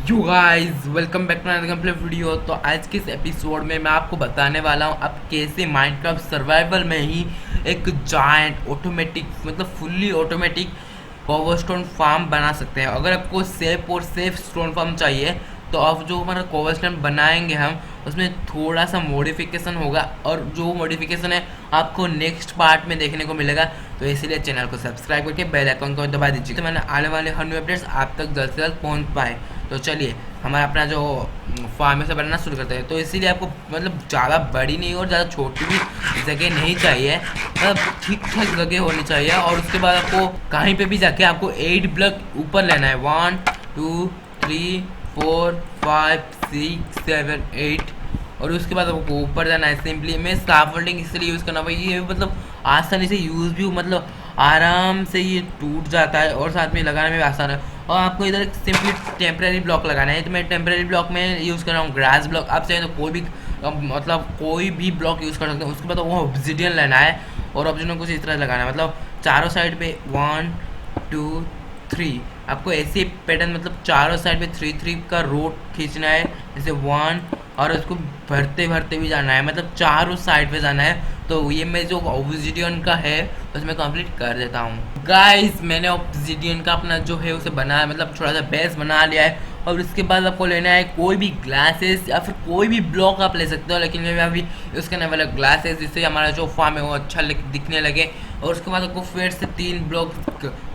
You guys welcome back to another complete video. तो आज के इस एपिसोड में मैं आपको बताने वाला हूँ आप कैसे माइनक्राफ्ट सर्वाइवल में ही एक जायंट ऑटोमेटिक मतलब फुल्ली ऑटोमेटिक कोबलस्टोन फार्म बना सकते हैं। अगर आपको सेफ और सेफ स्टोन फार्म चाहिए तो आप जो हमारा कोबलस्टोन बनाएंगे हम उसमें थोड़ा सा मॉडिफिकेशन होगा और जो मॉडिफिकेशन है आपको नेक्स्ट पार्ट में देखने को मिलेगा। तो इसीलिए चैनल को सब्सक्राइब करके बेल आइकन को दबा दीजिए तो मैंने आने वाले हर न्यू अपडेट्स आप तक जल्द से जल्द पहुँच पाए। तो चलिए हमारा अपना जो फार्म है से बनाना शुरू करते हैं। तो इसीलिए आपको मतलब ज़्यादा बड़ी नहीं और ज़्यादा छोटी भी जगह नहीं चाहिए, मतलब ठीक ठाक जगह होनी चाहिए। और उसके बाद आपको कहीं पे भी जाके आपको 8 ब्लॉक ऊपर लेना है, 1 2 3 4 5 6 7 8। और उसके बाद आपको ऊपर जाना है। सिंपली मैं स्काफोल्डिंग इसलिए यूज़ करना भाई, ये मतलब आसानी से यूज़ भी मतलब आराम से ये टूट जाता है और साथ में लगाने में भी आसान है। और आपको इधर सिंपली टेम्प्रेरी ब्लॉक लगाना है। तो मैं टेम्प्रेरी ब्लॉक में यूज़ कर रहा हूँ ग्रास ब्लॉक। आप चाहे तो कोई भी मतलब कोई भी ब्लॉक यूज़ कर सकते हैं। उसके बाद वो ऑब्सिडियन लेना है और ऑब्सिडियन कुछ इस तरह लगाना है, मतलब चारों साइड पे 1 2 3। आपको ऐसे पैटर्न मतलब चारों साइड पे 3 3 का रोड खींचना है, जैसे 1, और उसको भरते भरते भी जाना है, मतलब चारों साइड पे जाना है। तो ये मैं जो ऑब्सिडियन का है उसमें कंप्लीट कर देता हूँ। गाइस मैंने ऑब्सिडियन का अपना जो है उसे बनाया, मतलब थोड़ा सा बेस बना लिया है। और उसके बाद आपको लेना है कोई भी ग्लासेस या फिर कोई भी ब्लॉक आप ले सकते हो, लेकिन मैं अभी यूज़ करने वाला ग्लासेस जिससे हमारा जो फार्म है वो अच्छा दिखने लगे। और उसके बाद आपको फिर से 3 ब्लॉक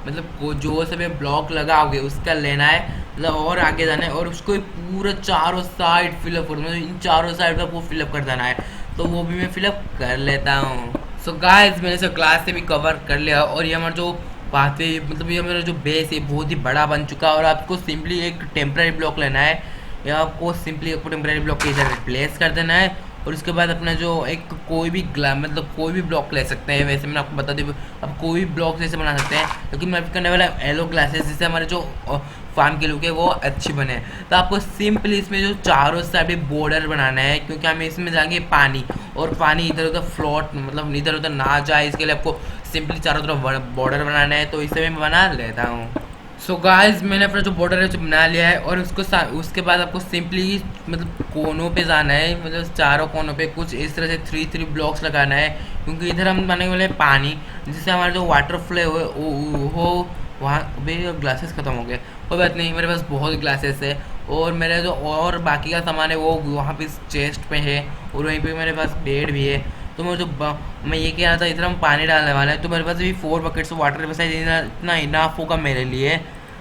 मतलब जो से ब्लॉक लगाओगे उसका लेना है, मतलब और आगे जाना है और उसको पूरा चारों साइड फिलअप कर, मतलब इन चारों साइड पर आपको फिलअप कर देना है। तो वो भी मैं फिलअप कर लेता हूँ। सो गाइस मैंने इसे ग्लास से भी कवर कर लिया और ये हमारा जो पाथवे मतलब ये मेरा जो बेस है बहुत ही बड़ा बन चुका है। और आपको सिंपली एक टेम्प्रेरी ब्लॉक लेना है या आपको सिंपली आपको टेम्प्रेरी ब्लॉक के इधर रिप्लेस कर देना है। और उसके बाद अपना जो एक कोई भी मतलब कोई भी ब्लॉक ले सकते हैं। वैसे मैंने आपको बता दी आप कोई भी ब्लॉक जैसे बना सकते हैं, लेकिन मैं करने वाला येलो ग्लासेस जिससे हमारे जो फार्म की लुक है वो अच्छी बने। तो आपको सिंपली इसमें जो चारों साइड बॉर्डर बनाना है, क्योंकि हम इसमें जाएंगे पानी और पानी इधर उधर फ्लोट मतलब इधर उधर ना जाए, इसके लिए आपको सिंपली चारों तरफ बॉर्डर बनाना है। तो इसे मैं बना लेता हूँ। सो गाइस मैंने अपना जो बॉर्डर है बना लिया है और उसके बाद आपको सिंपली मतलब कोनों पे जाना है, मतलब चारों कोनों पे कुछ इस तरह से 3 3 ब्लॉक्स लगाना है, क्योंकि इधर हम बनाने वाले पानी जिससे हमारा जो वाटर फ्लो हो वहाँ भी। ग्लासेस ख़त्म हो गए, कोई बात नहीं, मेरे पास बहुत ग्लासेस है और मेरा जो और बाकी का सामान है वो वहाँ पे चेस्ट पे है और वहीं पे मेरे पास बेड भी है। तो मैं ये कह रहा था इधर हम पानी डालने वाला है, तो मेरे पास अभी 4 बकेट्स वाटर बस इतना इनाफ होगा मेरे लिए।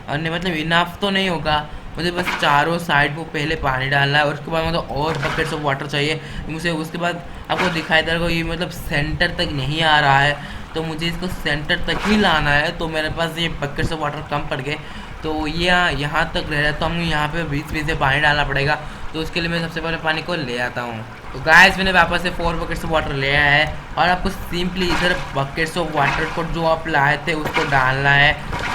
और नहीं मतलब इनाफ तो नहीं होगा, मुझे बस चारों साइड को पहले पानी डालना है और उसके बाद मतलब और बकेट्स ऑफ वाटर चाहिए मुझे। उसके बाद आपको दिखाई दे रहा है ये मतलब सेंटर तक नहीं आ रहा है, तो मुझे इसको सेंटर तक ही लाना है। तो मेरे पास ये बकेट्स ऑफ वाटर कम पड़ गए, तो ये यहाँ तक रह रहा है, तो हम यहाँ पे बीच बीच से पानी डालना पड़ेगा। तो उसके लिए मैं सबसे पहले पानी को ले आता हूँ। तो गाइस मैंने वापस से 4 बकेट्स ऑफ वाटर ले आया है और आपको सिंपली इधर बकेट्स ऑफ वाटर को जो आप लाए थे उसको डालना है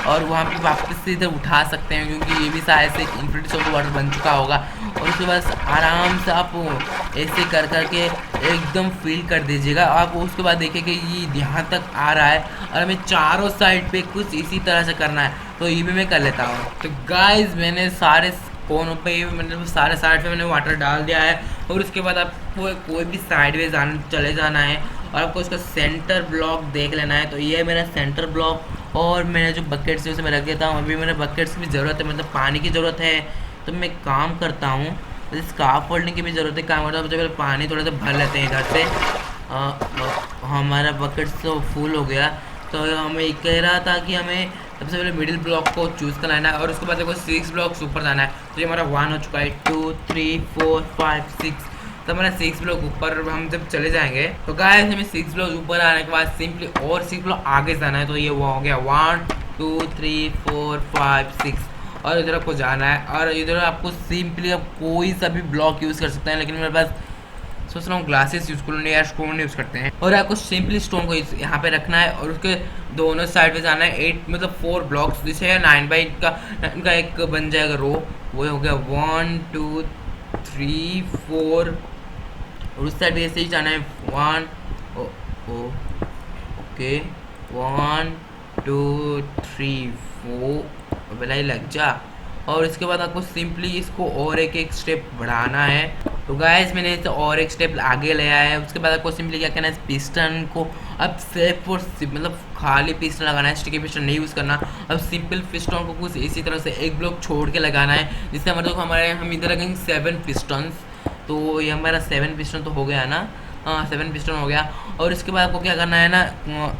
और वहाँ पे वापस से इधर उठा सकते हैं, क्योंकि ये भी शायद से इन्फिनिटी ऑफ वाटर बन चुका होगा। और उसके बाद आराम से आप ऐसे कर करके एकदम फिल कर दीजिएगा। आप उसके बाद देखिए कि ये यहाँ तक आ रहा है और हमें चारों साइड पे कुछ इसी तरह से करना है। तो ये भी मैं कर लेता हूँ। तो गाइस मैंने सारे कोनों पे मतलब सारे साइड पे मैंने वाटर डाल दिया है और उसके बाद आपको कोई भी साइड में चले जाना है और आपको उसका सेंटर ब्लॉक देख लेना है। तो ये है मेरा सेंटर ब्लॉक और मैंने जो बकेट्स है उसे मैं रख देता हूँ। अभी मेरे बकेट्स की भी ज़रूरत है, मतलब पानी की ज़रूरत है। तो मैं काम करता हूँ, स्कार्फ होल्डिंग की भी ज़रूरत है, काम करता हूँ। सबसे पानी थोड़ा सा भर लेते हैं इधर से। हमारा बकेट तो फुल हो गया, तो हमें कह रहा था कि हमें सबसे पहले मिडिल ब्लॉक को चूज़ कर लेना है और उसके बाद देखो 6 ब्लॉक्स ऊपर जाना है। तो ये हमारा 1 हो चुका है, 2 3 4 5 6। तो हमारा 6 ब्लॉक ऊपर हम जब चले जाएंगे तो गाइस हमें 6 ब्लॉक ऊपर आने के बाद सिंपली और 6 ब्लॉक आगे जाना है। तो ये वो हो गया 1 2 3 4 5 6 और इधर आपको जाना है और इधर आपको सिंपली आप कोई सा भी ब्लॉक यूज़ कर सकते हैं, लेकिन मेरे पास सोच रहा हूँ ग्लासेस यूज़ करूँ या स्टोन यूज़ करते हैं। और आपको सिंपली स्टोन को यहाँ पे रखना है और उसके दोनों साइड पे जाना है 8 मतलब 4 ब्लॉक्स जिसे 9 बाई का एक बन जाएगा रो। वो हो गया 1 2 3 4 और उस साइड भी ऐसे ही जाना है 1 ओके 1 2 3 4 बेलाई लग जा और इसके बाद आपको सिंपली इसको और एक स्टेप बढ़ाना है। तो गाइस मैंने इसे और एक स्टेप आगे ले आया है। उसके बाद आपको सिंपली क्या करना है, पिस्टन को अब सिर्फ और मतलब खाली पिस्टन लगाना है, स्टिकी पिस्टन नहीं यूज़ करना। अब सिंपल पिस्टन को कुछ इसी तरह से एक ब्लॉक छोड़ के लगाना है, जिससे हम इधर लगेंगे 7 पिस्टन्स। तो ये हमारा 7 पिस्टन तो हो गया ना, हाँ 7 पिस्टन हो गया। और इसके बाद आपको क्या करना है ना,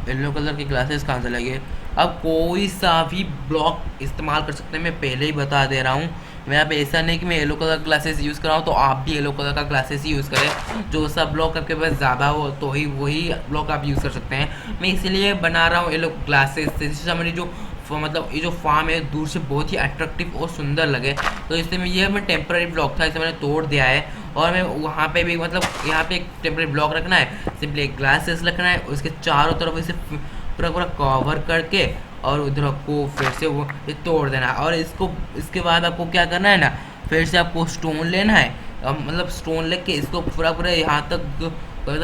येलो कलर के ग्लासेस कहाँ से लगे, अब कोई सा भी ब्लॉक इस्तेमाल कर सकते हैं, मैं पहले ही बता दे रहा हूँ। मैं यहाँ पे ऐसा नहीं कि मैं येलो कलर ग्लासेस यूज़ कर रहा हूँ, तो आप भी येलो कलर का ग्लासेस ही यूज़ करें। जो सा ब्लॉक आपके पास ज़्यादा हो तो ही वही ब्लॉक आप यूज़ कर सकते हैं। मैं इसीलिए बना रहा हूँ येलो ग्लासेस से, जिससे हमारी जो मतलब ये जो फार्म है दूर से बहुत ही अट्रैक्टिव और सुंदर लगे। तो इसलिए मैं टेम्पररी ब्लॉक था, इसे मैंने तोड़ दिया है। और मैं वहाँ पे भी मतलब यहाँ पे एक टेम्पररी ब्लॉक रखना है, सिंपली एक ग्लासेस रखना है, उसके चारों तरफ इसे पूरा पूरा कवर करके और उधर को फिर से वो ये तोड़ देना है। और इसके बाद आपको क्या करना है ना, फिर से आपको स्टोन लेना है, मतलब स्टोन लेके इसको पूरा पूरा यहाँ तक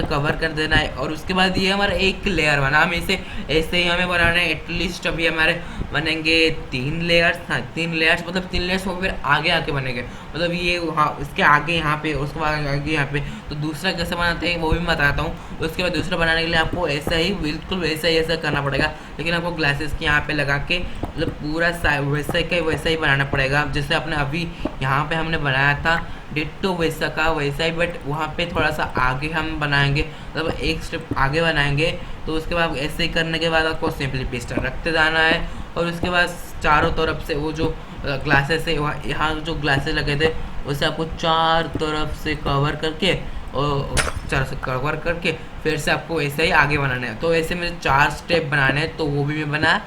कवर कर देना है। और उसके बाद ये हमारा एक लेयर बना, हम इसे ऐसे ही हमें बनाना है। एटलीस्ट अभी हमारे बनेंगे 3 लेयर्स, हाँ 3 लेयर्स, मतलब 3 लेयर्स वो फिर आगे आके बनेंगे, मतलब ये हाँ इसके आगे यहाँ पे, उसके बाद आगे यहाँ पे। तो दूसरा कैसे बनाते हैं वो भी मैं बताता हूँ। उसके बाद दूसरा बनाने के लिए आपको ऐसा ही बिल्कुल वैसा ही ऐसा करना पड़ेगा, लेकिन आपको ग्लासेस के यहाँ पे लगा के मतलब पूरा वैसा ही बनाना पड़ेगा, जैसे आपने अभी यहाँ पे हमने बनाया था डिट्टो वैसा का वैसा ही, बट वहाँ पे थोड़ा सा आगे हम बनाएंगे, मतलब एक स्टेप आगे बनाएंगे। तो उसके बाद ऐसे ही करने के बाद आपको सिंपली पिस्टन रखते जाना है। और उसके बाद चारों तरफ से वो जो ग्लासेस है, यहाँ जो ग्लासेस लगे थे उसे आपको चार तरफ से कवर करके और चारों से कवर करके फिर से आपको ऐसे ही आगे बनाना है। तो ऐसे मुझे 4 स्टेप बनाने हैं, तो वो भी मैं बना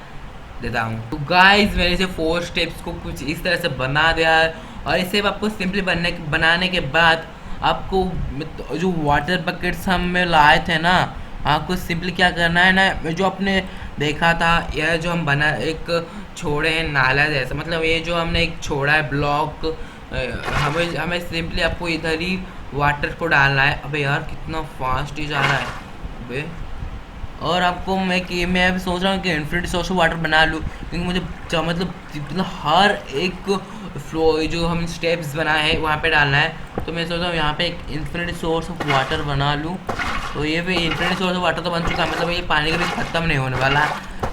देता हूँ। तो गाइज मैंने इसे 4 स्टेप्स को कुछ इस तरह से बना दिया है। और इसे आपको सिंपली बनाने के बाद आपको जो वाटर बकेट्स हम लाए थे ना, आपको सिंपली क्या करना है ना, जो आपने देखा था यह जो हम बना एक छोड़े हैं नाला जैसा, मतलब ये जो हमने एक छोड़ा है ब्लॉक, हमें सिंपली आपको इधर ही वाटर को डालना है। अबे यार कितना फास्ट ही जा रहा है अबे। और आपको मैं अभी सोच रहा हूँ कि इन्फिनिटी सोर्स ऑफ वाटर बना लूँ, क्योंकि मुझे मतलब हर एक फ्लो जो हम स्टेप्स बनाए हैं वहाँ पे डालना है। तो मैं सोच रहा हूँ यहाँ पे एक इन्फिनिटी सोर्स ऑफ वाटर बना लूँ। तो ये भी इन्फिनिटी सोर्स ऑफ वाटर तो बन चुका है, मतलब ये पानी का भी ख़त्म नहीं होने वाला।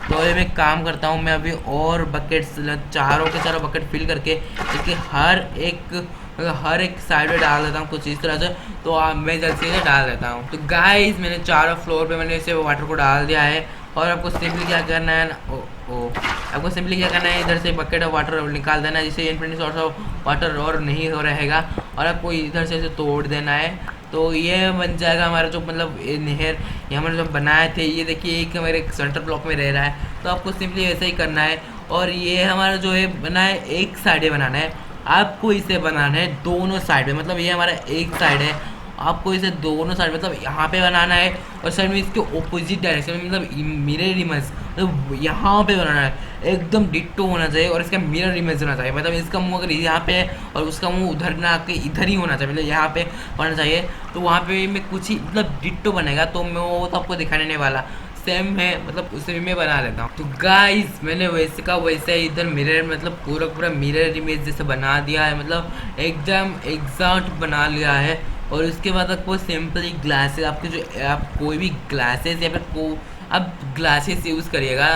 तो ये मैं काम करता हूँ, मैं अभी और बकेट्स चारों के चारों बकेट फिल करके इसके हर एक साइड में डाल देता हूँ कुछ इस तरह से। तो मैं जल्द से डाल देता हूँ। तो गाइस मैंने चारों फ्लोर पे मैंने इसे वाटर को डाल दिया है। और आपको सिंपली क्या करना है ना, आपको सिंपली क्या करना है, इधर से बकेट ऑफ वाटर निकाल देना है, जिससे इन्फिनिटी सोर्स ऑफ वाटर और नहीं हो रहेगा। और आपको इधर से इसे तोड़ देना है। तो ये बन जाएगा हमारा जो मतलब ये नहर, ये हमने जो बनाए थे, ये देखिए एक हमारे सेंटर ब्लॉक में रह रहा है। तो आपको सिंपली ऐसा ही करना है। और ये हमारा जो है बना है एक साइड बनाना है, आपको इसे बनाना है दोनों साइड में, मतलब ये हमारा एक साइड है, आपको इसे दोनों साइड मतलब यहाँ पे बनाना है और साइड में इसके ऑपोजिट डायरेक्शन में, मतलब मिरर इमेज, मतलब यहाँ पे बनाना है, एकदम डिट्टो होना चाहिए। और इसका मिरर इमेज होना चाहिए, मतलब इसका मुंह अगर यहाँ पे है और उसका मुंह उधर ना आके इधर ही होना चाहिए, मतलब यहाँ पे होना चाहिए। तो वहाँ पे मैं कुछ ही मतलब डिट्टो बनेगा, तो मैं वो तो आपको दिखाने नहीं वाला, सेम है, मतलब उसे भी मैं बना लेता हूँ। तो गाइस मैंने वैसे का वैसे इधर मिरर मतलब पूरा मिरर इमेज जैसे बना दिया है, मतलब एकदम एग्जैक्ट बना लिया है। और उसके बाद आपको सिंपली ग्लासेस, आपके जो आप कोई भी ग्लासेस या फिर आप ग्लासेस यूज़ करिएगा,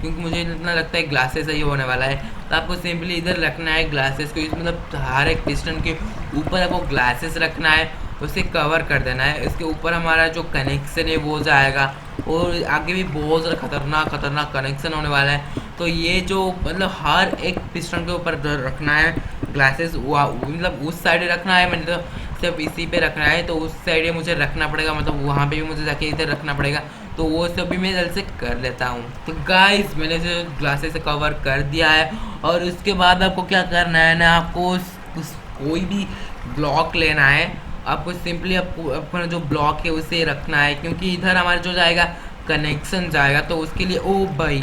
क्योंकि मुझे इतना लगता है ग्लासेस ही होने वाला है। तो आपको सिंपली इधर रखना है ग्लासेस को, मतलब हर एक पिस्टन के ऊपर आपको ग्लासेस रखना है, उसे कवर कर देना है। इसके ऊपर हमारा जो कनेक्शन है वो जाएगा, और आगे भी बहुत ज़्यादा खतरनाक कनेक्शन होने वाला है। तो ये जो मतलब हर एक पिस्टन के ऊपर रखना है ग्लासेस, मतलब उस साइड रखना है, मैंने तो सिर्फ इसी पे रखना है। तो उस साइड मुझे रखना पड़ेगा, मतलब वहाँ पे भी मुझे जाके इधर रखना पड़ेगा। तो वो सब भी मैं जल्द से कर लेता हूँ। तो गाइस मैंने जो ग्लासेस से कवर कर दिया है। और उसके बाद आपको क्या करना है ना, आपको कोई भी ब्लॉक लेना है, आपको सिंपली आपको अपना जो ब्लॉक है उसे रखना है, क्योंकि इधर हमारा जो जाएगा कनेक्शन जाएगा। तो उसके लिए ओ भाई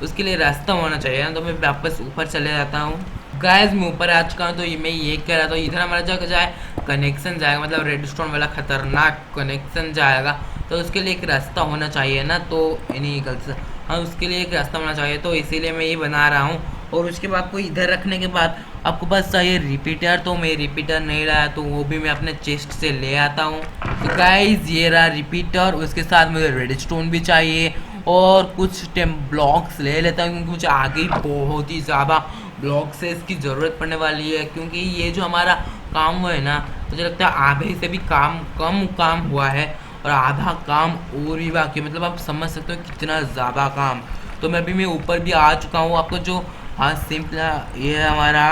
उसके लिए रास्ता होना चाहिए ना। तो मैं वापस ऊपर चले जाता हूँ। गाइस मैं ऊपर आ चुका हूँ। तो मैं ये कह रहा था, इधर हमारा जगह जाए कनेक्शन जाएगा, मतलब रेडस्टोन वाला खतरनाक कनेक्शन जाएगा। तो उसके लिए एक रास्ता होना चाहिए ना, तो नहीं गलती से हाँ उसके लिए एक रास्ता होना चाहिए। तो इसीलिए मैं ये बना रहा हूँ। और उसके बाद को इधर रखने के बाद आपको बस चाहिए रिपीटर, तो मैं रिपीटर नहीं लाया तो वो भी मैं अपने चेस्ट से ले आता हूँ। तो गाइज ये रहा रिपीटर, उसके साथ मुझे रेडस्टोन भी चाहिए और कुछ ब्लॉक्स ले लेता हूँ क्योंकि मुझे आगे बहुत ही ज़्यादा ब्लॉक से इसकी ज़रूरत पड़ने वाली है, क्योंकि ये जो हमारा काम हुआ है ना, मुझे लगता है आधे से भी कम काम हुआ है और आधा काम और भी बाकी, मतलब आप समझ सकते हो कितना ज़्यादा काम। तो मैं ऊपर भी आ चुका हूँ। आपको जो हाँ सिंपल ये है हमारा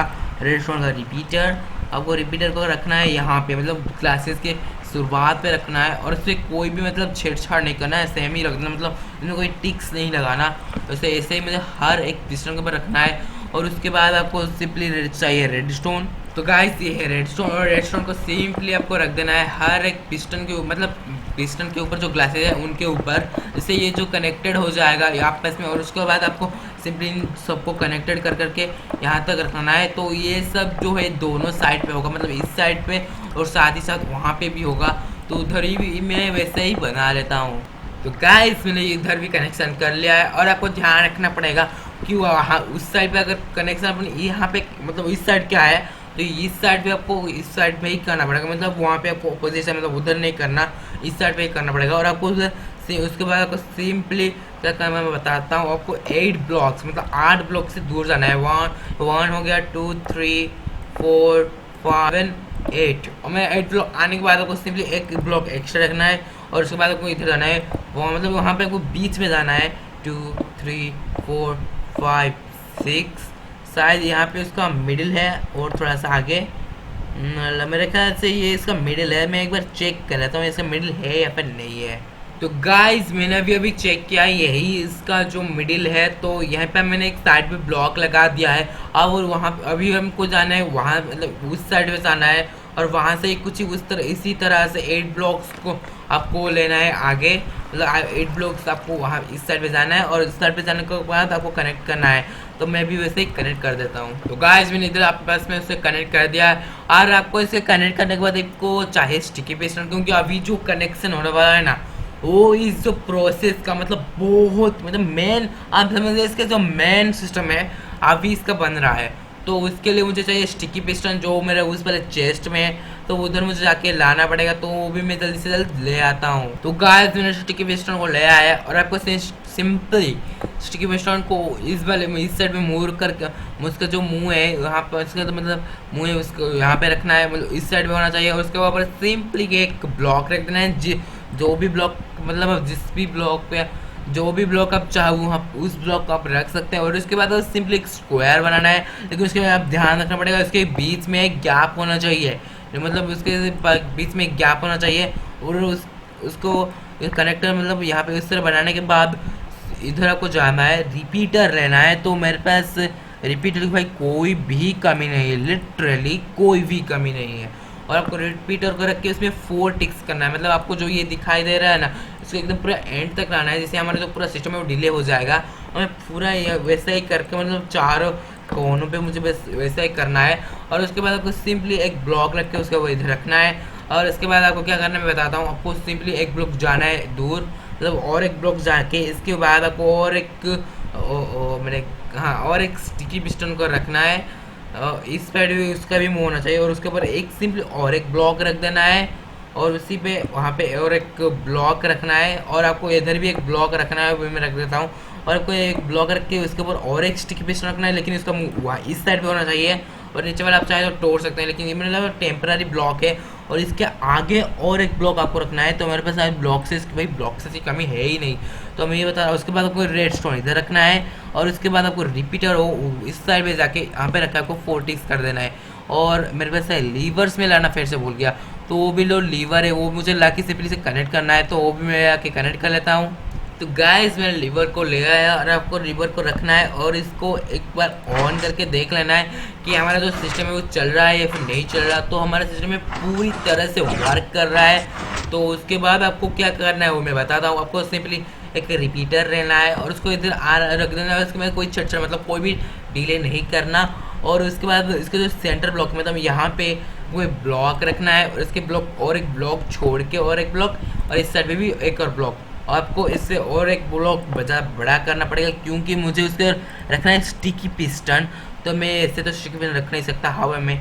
रेडस्टोन का रिपीटर। आपको रिपीटर को रखना है यहाँ पे, मतलब क्लासेस के शुरुआत पे रखना है और इससे कोई भी मतलब छेड़छाड़ नहीं करना है, सेम ही रखना, मतलब इसमें कोई टिक्स नहीं लगाना। वैसे ऐसे ही मुझे हर एक पिस्टन के ऊपर रखना है। और उसके बाद आपको सिंपली चाहिए रेडस्टोन। तो गाइस ये है रेडस्टोन, और रेडस्टोन को सिंपली आपको रख देना है हर एक पिस्टन के मतलब पिस्टन के ऊपर जो ग्लासेस है उनके ऊपर, इससे ये जो कनेक्टेड हो जाएगा आपस में। और उसके बाद आपको सिंपली इन सबको कनेक्टेड कर करके यहाँ तक रखना है। तो ये सब जो है दोनों साइड पे होगा, मतलब इस साइड पे और साथ ही साथ वहाँ पे भी होगा। तो उधर ही भी मैं वैसे ही बना लेता हूँ। तो गाइस मैंने इधर भी कनेक्शन कर लिया है और आपको ध्यान रखना पड़ेगा कि वहाँ उस साइड पे अगर कनेक्शन अपने यहाँ पे मतलब इस साइड क्या है, तो इस साइड पे आपको इस साइड पे ही करना पड़ेगा, मतलब वहाँ पे आपको अपोजिशन मतलब उधर नहीं करना, इस साइड पे ही करना पड़ेगा। और आपको उसके बाद आपको सिंपली क्या करना मैं बताता हूँ। आपको 8 ब्लॉक्स मतलब 8 ब्लॉक से दूर जाना है। वन हो गया, 2 3 4 5 8, और मैं 8 ब्लॉक आने के बाद आपको सिंपली एक ब्लॉक एक्स्ट्रा रखना है। और उसके बाद आपको इधर जाना है, वहाँ मतलब वहाँ पे आपको बीच में जाना है। 2 3 4 5 6, शायद यहाँ पे उसका मिडिल है और थोड़ा सा आगे, मेरे ख्याल से ये इसका मिडिल है। मैं एक बार चेक कर लेता हूँ इसका मिडिल है या फिर नहीं है। तो गाइस मैंने अभी चेक किया, यही इसका जो मिडिल है। तो यहाँ पे मैंने एक साइड पे ब्लॉक लगा दिया है। अब वहाँ अभी हमको जाना है वहाँ, मतलब उस साइड पे जाना है और वहाँ से कुछ इसी तरह से 8 ब्लॉक्स को आपको लेना है आगे, मतलब 8 ब्लॉक्स आपको वहाँ इस साइड पे जाना है और इस साइड पे जाने के बाद आपको कनेक्ट करना है। तो मैं भी वैसे ही कनेक्ट कर देता हूँ। तो गाइस मैंने इधर आपके पास में उसे कनेक्ट कर दिया है। और आपको इसे कनेक्ट करने के बाद आपको चाहे स्टिकी पिस्टन, क्योंकि अभी जो कनेक्शन होने वाला है ना, वो इस जो प्रोसेस का मतलब बहुत मतलब मेन, आप समझिए इसका जो मेन सिस्टम है अभी इसका बन रहा है। तो उसके लिए मुझे चाहिए स्टिकी पिस्टन, जो मेरे उस पहले चेस्ट में है, तो उधर मुझे जाके लाना पड़ेगा। तो वो भी मैं जल्दी से जल्द ले आता हूँ। तो गाइस मैंने स्टिकी पिस्टन को ले आया और आपको सिंपली स्टिकी पिस्टन को इस वाले में इस साइड में मूव करके उसका जो मुंह है यहाँ पर, उसका तो मतलब मुंह है उसको यहाँ पे रखना है, मतलब इस साइड में होना चाहिए। और उसके ऊपर सिंपली एक ब्लॉक रख देना है। जो भी ब्लॉक मतलब जिस भी ब्लॉक पे जो भी ब्लॉक आप चाहो आप उस ब्लॉक को आप रख सकते हैं। और उसके बाद सिंपली एक स्क्वायर बनाना है, लेकिन उसके बाद आप ध्यान रखना पड़ेगा उसके बीच में एक गैप होना चाहिए, मतलब उसके बीच में एक गैप होना चाहिए। और उसको कनेक्टर मतलब यहाँ पे इस तरह बनाने के बाद इधर आपको जाना है, रिपीटर रहना है। तो मेरे पास रिपीटर की भाई कोई भी कमी नहीं है, लिटरली कोई भी कमी नहीं है। और आपको रिपीटर को रख के उसमें 4 टिक्स करना है, मतलब आपको जो ये दिखाई दे रहा है ना, इसको एकदम पूरा एंड तक लाना है, जिससे हमारा जो पूरा सिस्टम है वो डिले हो जाएगा। और पूरा वैसा ही करके मतलब चारों कोनों पे मुझे बस वैसा ही करना है। और उसके बाद आपको सिंपली एक ब्लॉक रख के उसका वो इधर रखना है। और इसके बाद आपको क्या करना है मैं बताता हूँ। आपको सिंपली एक ब्लॉक जाना है दूर, मतलब और एक ब्लॉक जाके इसके बाद आपको और एक मैंने हाँ और एक स्टिकी पिस्टन को रखना है। इस साइड भी उसका भी मुंह होना चाहिए। और उसके ऊपर एक सिंपल और एक ब्लॉक रख देना है और उसी पे वहाँ पे और एक ब्लॉक रखना है। और आपको इधर भी एक ब्लॉक रखना है, वो मैं रख देता हूँ। और आपको एक ब्लॉक रख के उसके ऊपर और एक स्टिकी पिस्टन रखना है, लेकिन इसका मुंह वहाँ इस साइड पे होना चाहिए। और नीचे वाला आप चाहे तो तोड़ सकते हैं, लेकिन ये मेरा टेम्पररी ब्लॉक है। और इसके आगे और एक ब्लॉक आपको रखना है। तो मेरे पास आज ब्लॉक से भाई ब्लॉक से कमी है ही नहीं, तो मैं ये बता रहा हूँ। उसके बाद आपको रेड स्टोन इधर रखना है और उसके बाद आपको रिपीटर हो इस साइड पे जाके यहाँ पे रखा है, आपको 4 टिक्स कर देना है। और मेरे पास है लीवर्स में लाना, फिर से भूल गया, तो वो भी लो लीवर है, वो मुझे ला के सिंपली से कनेक्ट करना है। तो वो भी मैं आके कनेक्ट कर लेता हूँ। तो गाइस मैंने लीवर को ले आया और आपको लीवर को रखना है और इसको एक बार ऑन करके देख लेना है कि हमारा जो सिस्टम है वो चल रहा है या फिर नहीं चल रहा। तो हमारा सिस्टम में पूरी तरह से वर्क कर रहा है। तो उसके बाद आपको क्या करना है वो मैं बताता हूँ। आपको सिंपली एक रिपीटर रहना है और उसको इधर रख देना है। उसके बाद कोई छटछट मतलब कोई भी डिले नहीं करना। और उसके बाद इसके जो सेंटर ब्लॉक मतलब यहाँ पे वो ब्लॉक रखना है और इसके ब्लॉक और एक ब्लॉक छोड़ के और एक ब्लॉक, और इस साइड पे भी एक और ब्लॉक। आपको इससे और एक ब्लॉक बड़ा करना पड़ेगा, क्योंकि मुझे उसके रखना है स्टिकी पिस्टन। तो मैं ऐसे तो स्टिक पिन रख नहीं सकता हवा में,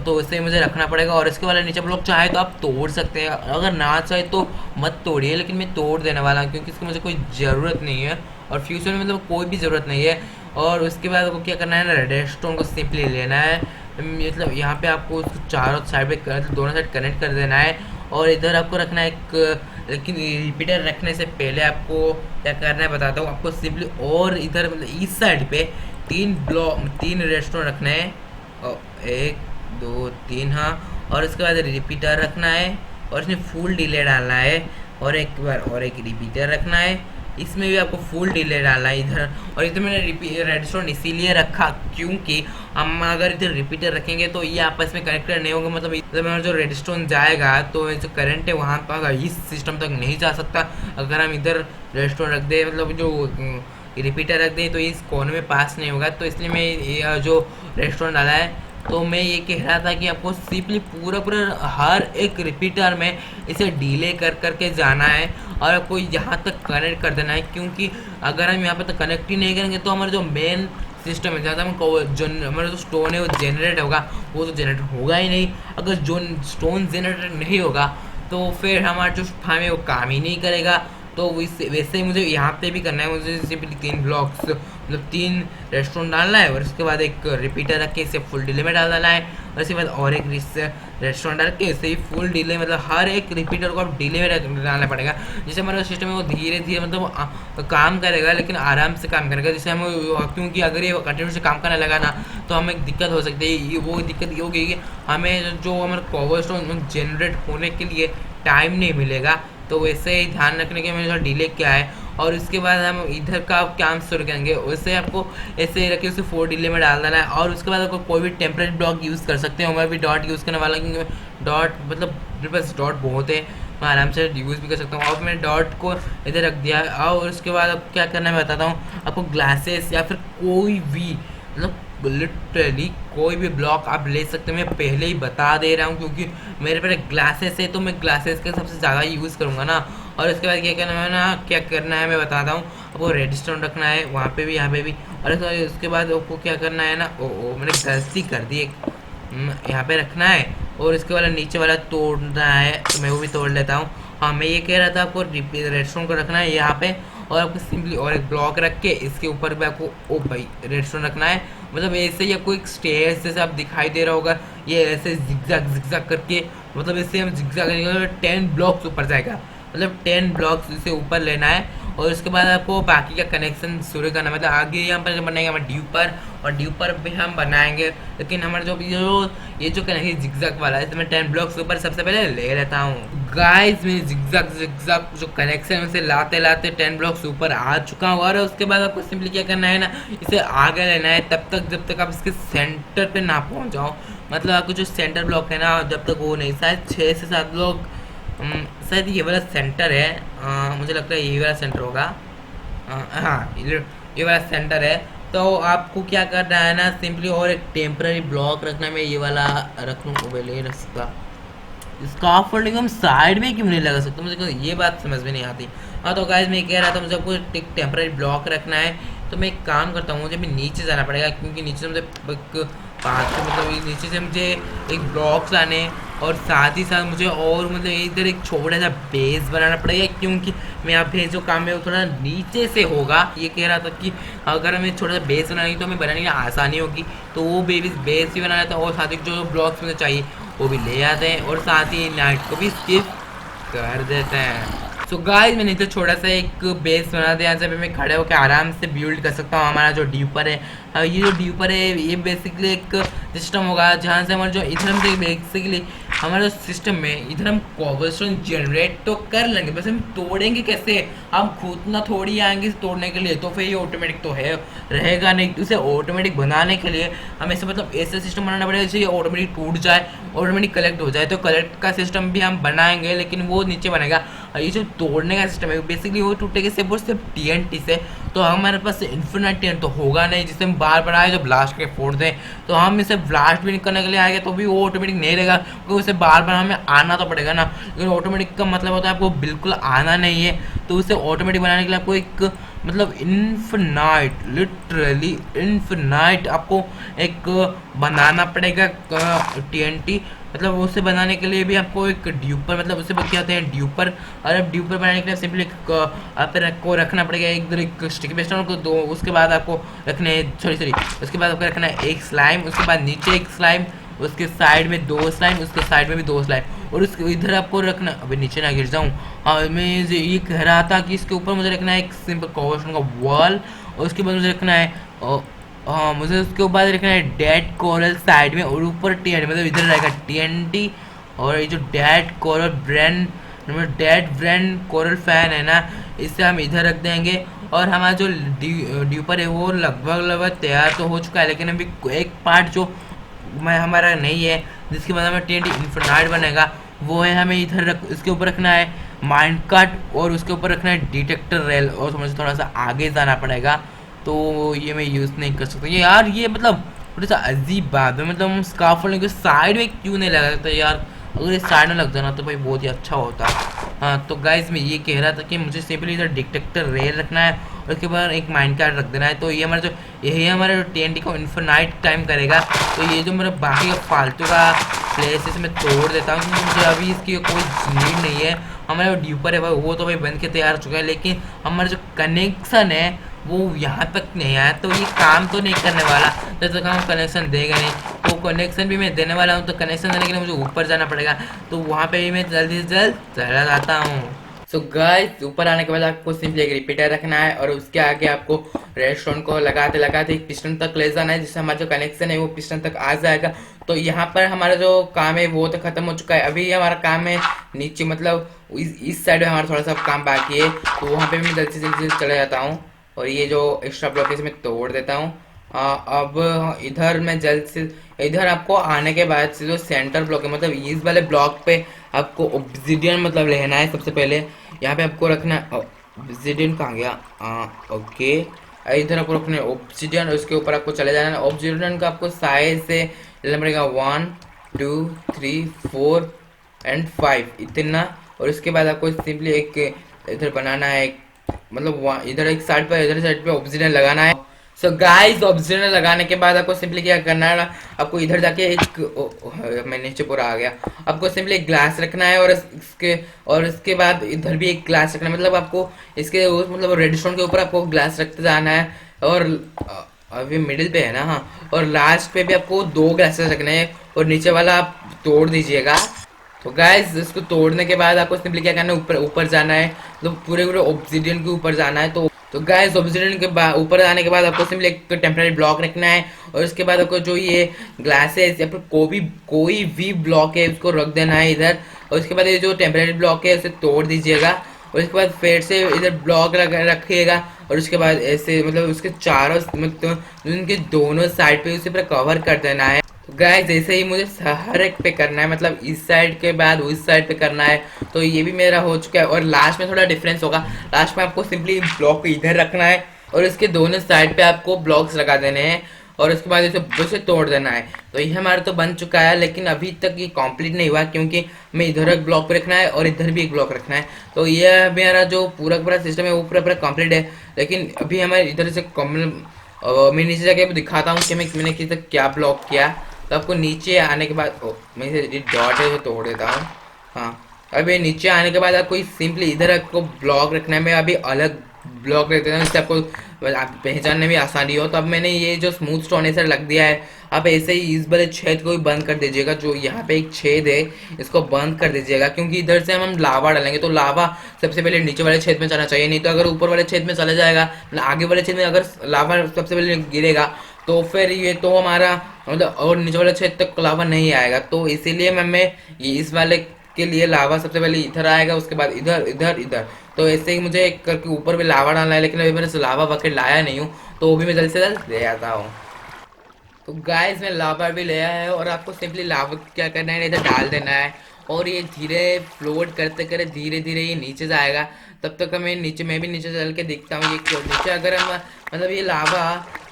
तो इसे मुझे रखना पड़ेगा। और इसके वाले नीचे ब्लॉक चाहे तो आप तोड़ सकते हैं, अगर ना चाहे तो मत तोड़िए, लेकिन मैं तोड़ देने वाला हूँ क्योंकि इसकी मुझे कोई ज़रूरत नहीं है और फ्यूचर में मतलब कोई भी ज़रूरत नहीं है। और उसके बाद आपको क्या करना है ना, रेडस्टोन को सिंपली लेना है, मतलब यहाँ पे आपको उसको चारों साइड पे दोनों साइड कनेक्ट कर देना है। और इधर आपको रखना है एक, लेकिन रिपीटर रखने से पहले आपको क्या करना है बताता हूँ आपको सिंपली। और इधर मतलब इस साइड पे 3 रेस्टोरेंट रखना है, और 1 2 3, हाँ। और उसके बाद रिपीटर रखना है और इसमें फुल डिले डालना है, और एक बार और एक रिपीटर रखना है, इसमें भी आपको फुल डिले डालना है इधर। और इधर मैंने रेडस्टोन इसीलिए रखा क्योंकि हम अगर इधर रिपीटर रखेंगे तो ये आपस में कनेक्टेड नहीं होगा, मतलब इधर मेरा जो रेडस्टोन जाएगा तो जो करंट है वहाँ पर इस सिस्टम तक नहीं जा सकता। अगर हम इधर रेडस्टोन रख दें, मतलब जो रिपीटर रख दें, तो इस कोने में पास नहीं होगा। तो इसलिए मैं ये जो रेडस्टोन डाला है, तो मैं ये कह रहा था कि आपको सिंपली पूरा हर एक रिपीटर में इसे डिले कर करके जाना है और आपको यहाँ तक कनेक्ट कर देना है, क्योंकि अगर हम यहाँ पे तक कनेक्ट ही नहीं करेंगे तो हमारा जो मेन सिस्टम है जहाँ हम हमारा जो स्टोन है वो जनरेट होगा, वो तो जनरेट होगा ही नहीं। अगर जो स्टोन जनरेट नहीं होगा तो फिर हमारा जो फार्म है वो काम ही नहीं करेगा। तो वैसे ही मुझे यहाँ पे भी करना है, मुझे सिंपली 3 ब्लॉक्स मतलब 3 रेस्टोरेंट डालना है और उसके बाद एक रिपीटर रख के इसे फुल डिले में डाल देना है, और उसके बाद और एक रेस्टोरेंट डाल के इसे फुल डिले, मतलब हर एक रिपीटर को आप डिले में डालना पड़ेगा, जिससे हमारा सिस्टम है वो धीरे धीरे मतलब काम करेगा, लेकिन आराम से काम करेगा। जिससे हम, क्योंकि अगर ये कंटिन्यू से काम करने लगा ना तो हमें एक दिक्कत हो सकती है। वो दिक्कत ये होगी कि हमें जो हमारा कवर स्टोन जनरेट होने के लिए टाइम नहीं मिलेगा। तो वैसे ही ध्यान रखने के मेरे डिले क्या है। और उसके बाद हम इधर का काम शुरू करेंगे, वैसे आपको ऐसे ही रखिए, उसे 4 डिले में डाल देना है। और उसके बाद आपको कोई भी टेम्परेरी ब्लॉक यूज़ कर सकते हो, मैं भी डॉट यूज़ करने वाला हूँ क्योंकि डॉट मतलब मेरे पास डॉट बहुत है, मैं आराम से यूज़ भी कर सकता हूँ। और मैंने डॉट को इधर रख दिया है। और उसके बाद अब क्या करना है मैं बताता हूँ आपको। ग्लासेस या फिर कोई भी मतलब लिटरली कोई भी ब्लॉक आप ले सकते हो, मैं पहले ही बता दे रहा हूँ क्योंकि मेरे पास ग्लासेस है तो मैं ग्लासेस का सबसे ज़्यादा यूज़ करूँगा ना। और उसके बाद क्या करना है ना, क्या करना है मैं बताता हूँ आपको। रेडस्टोन रखना है वहाँ पे भी, यहाँ पे भी। और उसके बाद आपको क्या करना है ना, ओ मैंने गलती कर दी, यहाँ पे रखना है और इसके वाला नीचे वाला तोड़ना है, तो मैं वो भी तोड़ लेता हूँ। हाँ, मैं ये कह रहा था आपको रेडस्टोन को रखना है यहाँ पे, और आपको सिंपली और एक ब्लॉक रख के इसके ऊपर भी आपको ओ भाई रेडस्टोन रखना है। मतलब ऐसे ही आपको एक स्टेज जैसे आप दिखाई दे रहा होगा, ये ऐसे जिगजैग करके, मतलब इससे हम जिगजैग 10 ब्लॉक्स ऊपर जाएगा, मतलब 10 ब्लॉक्स इसे ऊपर लेना है। और उसके बाद आपको बाकी का कनेक्शन शुरू करना है, मतलब आगे यहाँ पर बनाएंगे हम ड्यूपर, और ड्यूपर भी हम बनाएंगे, लेकिन हमारा जो ये जो कनेक्शन जिगजैग वाला है, तो मैं 10 ब्लॉक्स ऊपर सबसे पहले ले लेता हूँ। गाइस मैं जिगजैग जो कनेक्शन उसे लाते लाते 10 ब्लॉक्स ऊपर आ चुका हूँ। और उसके बाद आपको सिंपली क्या करना है ना, इसे आगे लेना है तब तक जब तक आप इसके सेंटर पे ना पहुँच जाओ। मतलब आपको जो सेंटर ब्लॉक है ना, जब तक वो नहीं, शायद 6 से 7 ब्लॉक, शायद ये वाला सेंटर है, मुझे लगता है ये वाला सेंटर होगा, हाँ ये वाला सेंटर है। तो आपको क्या करना है ना, सिंपली और एक टेम्पररी ब्लॉक रखना है। मैं ये वाला रख लूँ, ले रखा इसका फोल्डिंग हम साइड में क्यों नहीं लगा सकते, मुझे ये बात समझ में नहीं आती। हाँ तो गाइस मैं कह रहा था मुझे आपको एक टेम्पररी ब्लॉक रखना है, तो मैं एक काम करता हूँ, मुझे भी नीचे जाना पड़ेगा क्योंकि नीचे से मुझे एक पास मतलब नीचे से मुझे एक ब्लॉक्स लाने, और साथ ही साथ मुझे और मतलब इधर एक छोटा सा बेस बनाना पड़ेगा, क्योंकि मैं यहाँ पे जो काम है वो थोड़ा नीचे से होगा। ये कह रहा था कि अगर हमें छोटा सा बेस बनाएंगे तो हमें बनाने में आसानी होगी, तो वो बेस भी बना लेता हूँ, और साथ ही जो ब्लॉक्स मुझे चाहिए वो भी ले आते हैं, और साथ ही नाइट को भी स्किप कर देते हैं। सो गाइस मैंने तो छोटा सा एक बेस बना दिया जहाँ पे मैं खड़े होकर आराम से बिल्ड कर सकता हूँ हमारा जो ड्यूपर है। ये जो ड्यूपर है ये बेसिकली एक सिस्टम होगा जहाँ से हमारा जो इधर हम बेसिकली हमारे सिस्टम में इधर हम कोबलस्टोन जनरेट तो कर लेंगे, बस हम तोड़ेंगे कैसे, हम खुद ना थोड़ी आएंगे तोड़ने के लिए, तो फिर ये ऑटोमेटिक तो है रहेगा नहीं। उसे ऑटोमेटिक बनाने के लिए हमें ऐसे मतलब ऐसा सिस्टम बनाना पड़ेगा जैसे ये ऑटोमेटिक टूट जाए, ऑटोमेटिक कलेक्ट हो जाए। तो कलेक्ट का सिस्टम भी हम बनाएंगे, लेकिन वो नीचे बनेगा। ये जो तोड़ने का सिस्टम है बेसिकली वो टूटेगा सिर्फ और सिर्फ TNT से, तो हमारे पास इन्फिनिट TNT तो होगा नहीं जिससे हम बार बार आए जो ब्लास्ट के फोड़ दें। तो हम इसे ब्लास्ट भी नहीं करने के लिए आएंगे तो भी वो ऑटोमेटिक नहीं रहेगा, क्योंकि उसे बार बार हमें आना तो पड़ेगा ना। लेकिन ऑटोमेटिक का मतलब होता है आपको बिल्कुल आना नहीं है, तो उसे ऑटोमेटिक बनाने के लिए आपको एक मतलब इन्फिनाइट, लिटरली इन्फिनाइट आपको एक बनाना पड़ेगा TNT। मतलब उसे बनाने के लिए भी आपको एक ड्यूपर, मतलब उसे क्या कहते हैं, ड्यूपर। और अब ड्यूपर बनाने के लिए सिंपली आपको रखना पड़ेगा इधर एक स्टिकी पिस्टन को दो, उसके बाद आपको रखने सॉरी उसके बाद आपको रखना है एक स्लाइम, उसके बाद नीचे एक स्लाइम, उसके साइड में दो स्लाइम, उसके साइड में भी दो स्लाइम, और उसके इधर आपको रखना, अभी नीचे ना गिर जाऊँ। हाँ मैं ये कह रहा था कि इसके ऊपर मुझे रखना है एक सिंपल कोबलस्टोन का वॉल, और उसके बाद मुझे रखना है हाँ मुझे उसके ऊपर रखना है डेड कोरल साइड में, और ऊपर TNT, मतलब इधर रहेगा TNT। और ये जो डेड ब्रेन कोरल फैन है ना, इसे हम इधर रख देंगे। और हमारा जो ड्यूपर है वो लगभग तैयार तो हो चुका है, लेकिन अभी एक पार्ट जो मैं हमारा नहीं है, जिसकी वजह में TNT इन्फिनाइट बनेगा, वो है हमें इधर इसके ऊपर रखना है माइंड कट, और उसके ऊपर रखना है डिटेक्टर रेल, और मुझे थोड़ा सा आगे जाना पड़ेगा, तो ये मैं यूज़ नहीं कर सकता। ये यार ये मतलब थोड़ा सा अजीब बात है, मतलब हम स्कार्फोल्डिंग के साइड में क्यों नहीं लगा सकते यार, अगर ये साइड में लग जाना तो भाई बहुत ही अच्छा होता। हाँ तो गाइज मैं ये कह रहा था कि मुझे सिंपली इधर डिटेक्टर रेल रखना है, और उसके बाद एक माइंड कार्ड रख देना है, तो ये हमारा जो यही हमारा जो TNT को इन्फिनाइट टाइम करेगा। तो ये जो मेरा बाकी का फालतू का प्लेसेस में तोड़ देता हूँ, क्योंकि मुझे अभी इसकी कोई नीड नहीं है। हमारा जो ड्यूपर है भाई वो तो भाई बन के तैयार हो चुका है, लेकिन हमारा जो कनेक्शन है वो यहाँ तक नहीं आया, तो ये काम तो नहीं करने वाला जब तक हम कनेक्शन देगा नहीं। तो कनेक्शन भी मैं देने वाला हूँ, तो कनेक्शन देने के लिए मुझे ऊपर जाना पड़ेगा, तो वहाँ पे भी मैं जल्दी से जल्द चला जाता हूँ। सो गाइस ऊपर आने के बाद आपको सिंपली एक रिपीटर रखना है, और उसके आगे आपको रेडस्टोन को लगाते लगाते एक पिस्टन तक ले जाना है, जिससे हमारा जो कनेक्शन है वो पिस्टन तक आ जाएगा। तो यहाँ पर हमारा जो काम है वो तो खत्म हो चुका है, अभी हमारा काम है नीचे, मतलब इस साइड में हमारा थोड़ा सा काम बाकी है, तो वहाँ पे मैं जल्दी से चला जाता हूँ, और ये जो एक्स्ट्रा ब्लॉक है मैं तोड़ देता हूँ। अब इधर मैं जल्द से इधर आपको आने के बाद से जो सेंटर ब्लॉक है, मतलब इस वाले ब्लॉक पे आपको ऑब्सिडियन मतलब लेना है सबसे पहले। यहाँ पे आपको रखना है ऑब्सिडियन, कहाँ गया, ओके इधर आपको रखना है ऑब्सिडियन, और उसके ऊपर आपको चले जाना है। ऑब्सिडियन का आपको साइज से लेना पड़ेगा 1 2 3 4 एंड 5 इतना, और उसके बाद आपको सिंपली एक इधर बनाना है मतलब इधर एक साइड पर इधर साइड पे ऑब्सिडियन लगाना है। सो गाइस ऑब्सिडियन लगाने के बाद आपको सिंपली क्या करना है ना, आपको इधर जाके मैं नीचे पूरा आ गया, आपको सिंपली एक ग्लास रखना है, और इसके बाद इधर भी एक ग्लास रखना है, मतलब आपको इसके मतलब रेडस्टोन के ऊपर आपको ग्लास रखते जाना है, और अभी मिडिल पे है ना, हाँ, और लास्ट पे भी आपको 2 ग्लासेस रखने हैं, और नीचे वाला आप तोड़ दीजिएगा। तो गाइस इसको तोड़ने के बाद आपको सिंपली क्या करना है, ऊपर ऊपर जाना है, तो पूरे पूरे ऑब्सिडियन के ऊपर जाना है। तो गाइस ऑब्सिडियन के ऊपर जाने के बाद आपको सिंपली एक टेम्पररी ब्लॉक रखना है, और उसके बाद आपको जो ये ग्लासेस या फिर कोई भी ब्लॉक है उसको रख देना है इधर, और उसके बाद ये जो टेम्पररी ब्लॉक है उसे तोड़ दीजिएगा, और उसके बाद फिर से इधर ब्लॉक रखिएगा, और उसके बाद ऐसे मतलब उसके चारों मतलब उनके दोनों साइड पे उसे पूरा कवर कर देना है। तो गाइस जैसे ही मुझे हर एक पे करना है, मतलब इस साइड के बाद उस साइड पे करना है, तो ये भी मेरा हो चुका है। और लास्ट में थोड़ा डिफरेंस होगा, लास्ट में आपको सिंपली ब्लॉक इधर रखना है, और इसके दोनों साइड पे आपको ब्लॉक्स लगा देने हैं, और उसके बाद इसे तोड़ देना है। तो ये हमारा तो बन चुका है, लेकिन अभी तक ये कंप्लीट नहीं हुआ, क्योंकि मैं इधर एक ब्लॉक पे रखना है और इधर भी एक ब्लॉक रखना है। तो ये मेरा जो पूरा सिस्टम है वो पूरा कंप्लीट है, लेकिन अभी हमारे इधर से मैं नीचे जाके दिखाता हूँ कि मैंने किस तक क्या ब्लॉक किया। तो आपको नीचे आने के बाद मैं डॉट है जो तोड़ देता हूँ। हाँ अभी नीचे आने के बाद आपको सिंपली इधर आपको ब्लॉक रखना है, मैं अभी अलग ब्लॉक रख देता हूँ जिससे आपको पहचानने में आसानी हो। तो अब मैंने ये जो स्मूथ स्टोन ऐसा रख दिया है, आप ऐसे ही इस वाले छेद को भी बंद कर दीजिएगा, जो यहाँ पे एक छेद है इसको बंद कर दीजिएगा, क्योंकि इधर से हम लावा डालेंगे, तो लावा सबसे पहले नीचे वाले छेद में चलना चाहिए, नहीं तो अगर ऊपर वाले छेद में चला जाएगा, आगे वाले छेद में अगर लावा सबसे पहले गिरेगा तो फिर ये तो हमारा मतलब और नीचे वाले छेद तक लावा नहीं आएगा। तो इसीलिए मैं ये इस वाले के लिए लावा सबसे पहले इधर आएगा, उसके बाद इधर इधर इधर। तो ऐसे ही मुझे करके ऊपर भी लावा डालना है, लेकिन अभी मैंने लावा बकेट लाया नहीं हूँ, तो वो भी मैं जल्द से जल्द ले आता हूँ। तो गाइस मैं लावा भी ले आया है, और आपको सिंपली लावा क्या करना है, इधर डाल देना है, और ये धीरे फ्लोट करते करते धीरे धीरे ये नीचे जाएगा। तब तक हमें नीचे, मैं भी नीचे चल के देखता हूँ ये क्यों नीचे, अगर हम मतलब ये लावा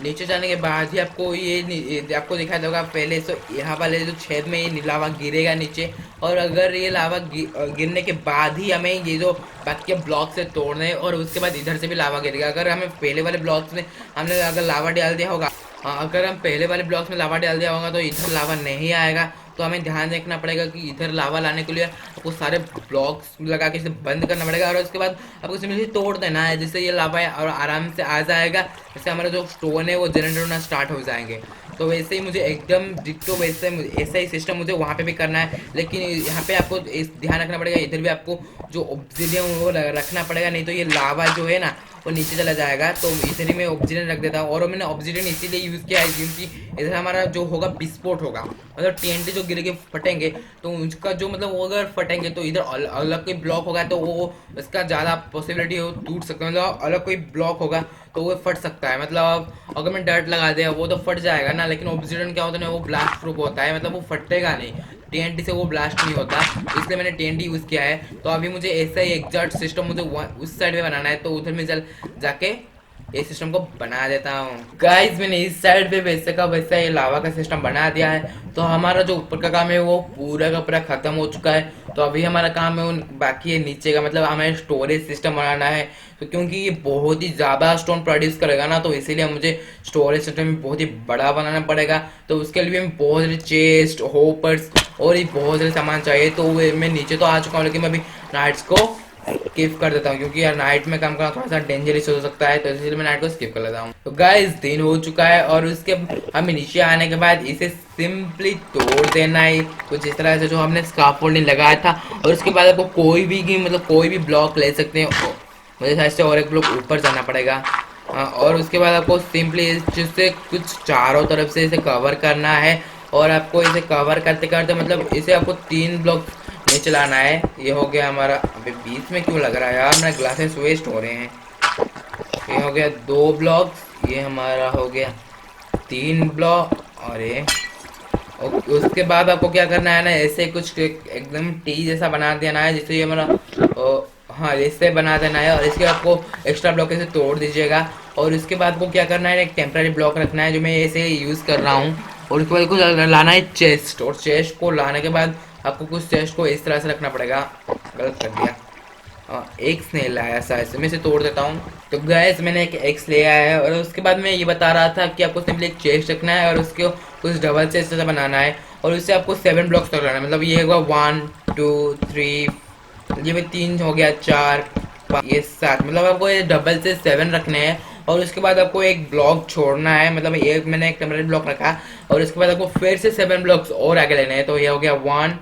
नीचे जाने के बाद ही आपको ये आपको दिखाई देगा पहले। तो यहाँ वाले जो छेद में ये लावा गिरेगा नीचे, और अगर ये लावा गिरने के बाद ही हमें ये जो बाकी के ब्लॉक से तोड़ने हैं, और उसके बाद इधर से भी लावा गिरेगा। अगर हमें पहले वाले ब्लॉक्स में हमने अगर लावा डाल दिया होगा, हाँ, अगर हम पहले वाले ब्लॉक्स में लावा डाल दिया होगा तो इधर लावा नहीं आएगा। तो हमें ध्यान रखना पड़ेगा कि इधर लावा लाने के लिए आपको सारे ब्लॉक्स लगा के इसे बंद करना पड़ेगा, और उसके बाद आपको सिंपली तोड़ देना है, जिससे ये लावा और आराम से आ जाएगा। जैसे हमारा जो स्टोन है वो जनरेट होना स्टार्ट हो जाएंगे। तो वैसे ही मुझे एकदम डिक्टो वैसे ऐसा ही सिस्टम मुझे वहाँ पे भी करना है, लेकिन यहाँ पे आपको ध्यान रखना पड़ेगा, इधर भी आपको जो ऑब्सीडियन वो रखना पड़ेगा, नहीं तो ये लावा जो है ना वो नीचे चला जाएगा। तो इधर ही मैं ऑब्सीडियन रख देता हूँ, और मैंने ऑब्सीडियन इसीलिए यूज़ किया है क्योंकि इधर हमारा जो होगा विस्फोट होगा, मतलब टीएनटी जो गिर के फटेंगे तो उसका जो मतलब वो अगर फटेंगे तो इधर अलग कोई ब्लॉक होगा तो वो इसका ज़्यादा पॉसिबिलिटी हो टूट सकता है, मतलब अलग कोई ब्लॉक होगा तो वो फट सकता है। मतलब अगर मैं डर्ट लगा दिया वो तो फट जाएगा ना, लेकिन ऑब्सीडियन क्या होता है ना, वो ब्लास्ट प्रूफ होता है, मतलब वो फटेगा नहीं, टीएनटी से वो ब्लास्ट नहीं होता, इसलिए मैंने टीएनटी यूज़ किया है। तो अभी मुझे ऐसा ही एग्जैक्ट सिस्टम मुझे उस साइड में बनाना है, तो उधर में जाके ये सिस्टम को बना देता हूँ। गाइस मैंने इस साइड पे वैसे का वैसा ये लावा का सिस्टम बना दिया है, तो हमारा जो ऊपर का काम है वो पूरा का पूरा खत्म हो चुका है। तो अभी हमारा काम है बाकी है नीचे का, मतलब हमें स्टोरेज सिस्टम बनाना है। तो क्योंकि ये बहुत ही ज़्यादा स्टोन प्रोड्यूस करेगा ना, तो इसीलिए मुझे स्टोरेज सिस्टम बहुत ही बड़ा बनाना पड़ेगा। तो उसके लिए हमें बहुत सारे चेस्ट, होपर्स और ये बहुत सारे सामान चाहिए। तो मैं नीचे तो आ चुका हूँ, लेकिन मैं अभी नाइट्स को स्किप कर देता हूँ, क्योंकि यार नाइट में काम करना थोड़ा सा डेंजरस हो सकता है, तो इसलिए मैं नाइट को स्किप कर लेता हूँ। तो गाइस दिन हो चुका है, और उसके हमें नीचे आने के बाद इसे सिंपली तोड़ देना है कुछ इस तरह से, जो हमने स्काफोल्डिंग लगाया था। और उसके बाद आपको कोई भी मतलब कोई भी ब्लॉक ले सकते हैं, मुझे शायद से और एक ब्लॉक ऊपर जाना पड़ेगा। और उसके बाद आपको सिंपली इस चीज़ से कुछ चारों तरफ से इसे कवर करना है, और आपको इसे कवर करते करते मतलब इसे आपको 3 ब्लॉक नीचे लाना है। ये हो गया हमारा, अभी बीच में क्यों लग रहा है यार, मेरे ग्लासेस वेस्ट हो रहे हैं। ये हो गया 2 ब्लॉक्स, ये हमारा हो गया 3 ब्लॉक, और ये उसके बाद आपको क्या करना है ना, ऐसे कुछ एकदम टी जैसा बना देना है, जिससे ये हमारा हाँ ऐसे बना देना है। और इसके आपको एक्स्ट्रा ब्लॉक ऐसे तोड़ दीजिएगा, और उसके बाद आपको क्या करना है, एक टेम्पररी ब्लॉक रखना है जो मैं ऐसे यूज़ कर रहा हूँ। और उसके बाद कुछ लाना है चेस्ट, और चेस्ट को लाने के बाद आपको कुछ चेस्ट को इस तरह से रखना पड़ेगा। गलत कर दिया, एक स्नेल आया शायद, मैं इसे तोड़ देता हूँ। तो गैस मैंने एक एक्स ले आया है, और उसके बाद मैं ये बता रहा था कि आपको सिंपली एक चेस्ट रखना है, और उसको कुछ डबल चेस्ट जैसा बनाना है, और उससे आपको 7 ब्लॉक्स तक लाना है। मतलब ये होगा 1 2 3, ये भी 3 हो गया, 4 ये 7, मतलब आपको ये डबल से 7 रखने हैं। और उसके बाद आपको एक ब्लॉक छोड़ना है, मतलब एक मैंने एक टेम्परेरी ब्लॉक रखा, और उसके बाद आपको फिर से 7 ब्लॉक्स और आगे लेने हैं। तो ये हो गया 1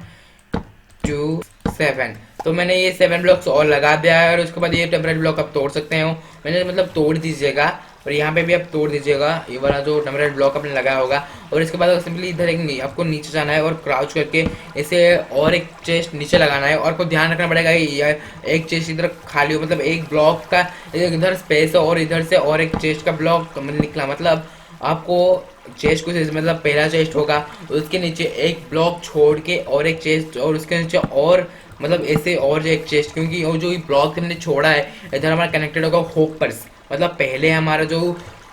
2 7, तो मैंने ये 7 ब्लॉक्स और लगा दिया है। और उसके बाद ये टेम्परेरी ब्लॉक आप तोड़ सकते हो, मैंने मतलब तोड़ दीजिएगा, और यहाँ पे भी आप तोड़ दीजिएगा ये वाला जो टेम्परेरी ब्लॉक आपने लगाया होगा। और इसके बाद सिंपली इधर एक आपको नीचे जाना है, और क्राउच करके इसे और एक चेस्ट नीचे लगाना है। और आपको ध्यान रखना पड़ेगा एक चेस्ट इधर खाली हो, मतलब एक ब्लॉक का इधर स्पेस है, और इधर से और एक चेस्ट का ब्लॉक निकला, मतलब आपको चेस्ट कुछ मतलब पहला चेस्ट होगा, उसके नीचे एक ब्लॉक छोड़ के और एक चेस्ट, और उसके नीचे और मतलब ऐसे और एक चेस्ट, क्योंकि वो जो ब्लॉक हमने छोड़ा है इधर हमारा कनेक्टेड होगा होपर्स, मतलब पहले हमारा जो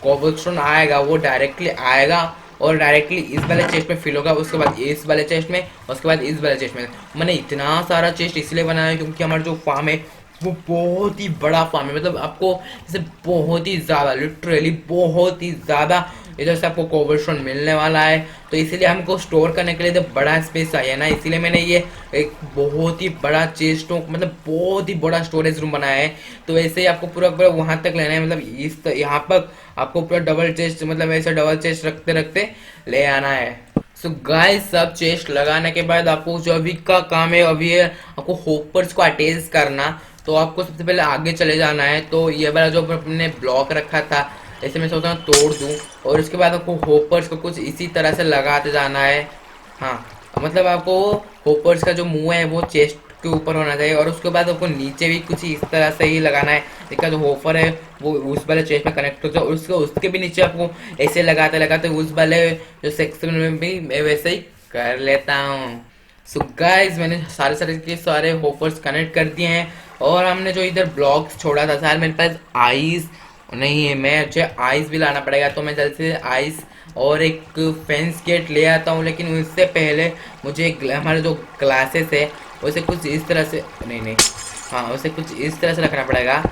कोबलस्टोन आएगा वो डायरेक्टली आएगा और डायरेक्टली इस वाले चेस्ट में फिल होगा, उसके बाद इस वाले चेस्ट में, उसके बाद इस वाले चेस्ट में। मैंने इतना सारा चेस्ट इसलिए बनाया है क्योंकि हमारा जो फार्म है वो बहुत ही बड़ा फार्म है, मतलब आपको जैसे बहुत ही ज़्यादा, लिटरली बहुत ही ज़्यादा इधर से आपको कोबलस्टोन मिलने वाला है। तो इसीलिए हमको स्टोर करने के लिए तो बड़ा स्पेस चाहिए ना, इसीलिए मैंने ये एक बहुत ही बड़ा चेस्टों मतलब बहुत ही बड़ा स्टोरेज रूम बनाया है। तो ऐसे ही आपको पूरा पूरा वहाँ तक लेना है, मतलब इस यहाँ पर आपको पूरा डबल चेस्ट, मतलब ऐसे डबल चेस्ट रखते रखते ले आना है। सो गाइस सब चेस्ट लगाने के बाद आपको जो अभी का काम है अभी है आपको होपर्स को अटैच करना। तो आपको सबसे पहले आगे चले जाना है, तो ये वाला जो अपने ब्लॉक रखा था ऐसे मैं सोचता हूँ तोड़ दूँ, और उसके बाद आपको होपर्स को कुछ इसी तरह से लगाते जाना है। हाँ मतलब आपको होपर्स का जो मुंह है वो चेस्ट के ऊपर होना चाहिए, और उसके बाद आपको नीचे भी कुछ इस तरह से ही लगाना है। इसका जो होपर है वो उस वाले चेस्ट में कनेक्ट होता है, और उसके भी नीचे आपको ऐसे लगाते लगाते उस वाले जो सेक्शन में भी मैं वैसे ही कर लेता हूँ। सो गाइस मैंने सारे के सारे होपर्स कनेक्ट कर दिए हैं। और हमने जो इधर ब्लॉक्स छोड़ा था सर, मेरे पास आइस नहीं है, मैं मुझे आइस भी लाना पड़ेगा। तो मैं जल्द से आइस और एक फेंस गेट ले आता हूँ, लेकिन उससे पहले मुझे हमारे जो ग्लासेस है उसे कुछ इस तरह से, नहीं नहीं, हाँ उसे कुछ इस तरह से रखना पड़ेगा,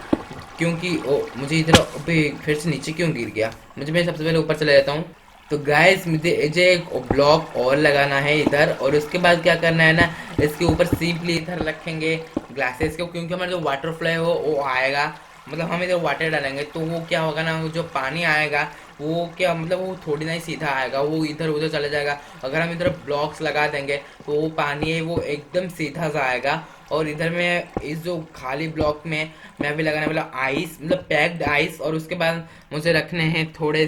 क्योंकि ओ मुझे इधर अभी फिर से नीचे क्यों गिर गया। मैं सबसे पहले ऊपर चले जाता हूँ। तो गाइस मुझे एक ब्लॉक और लगाना है इधर, और उसके बाद क्या करना है ना, इसके ऊपर सिंपली इधर रखेंगे ग्लासेस को, क्योंकि हमारा जो वाटर फ्लो है वो आएगा। मतलब हम इधर वाटर डालेंगे तो वो क्या होगा ना, वो जो पानी आएगा वो क्या मतलब वो थोड़ी ना ही सीधा आएगा, वो इधर उधर चला जाएगा। अगर हम इधर ब्लॉक्स लगा देंगे तो वो पानी है वो एकदम सीधा सा आएगा। और इधर में इस जो खाली ब्लॉक में मैं अभी लगाने वाला आइस, मतलब पैक्ड आइस। और उसके बाद मुझे रखने हैं थोड़े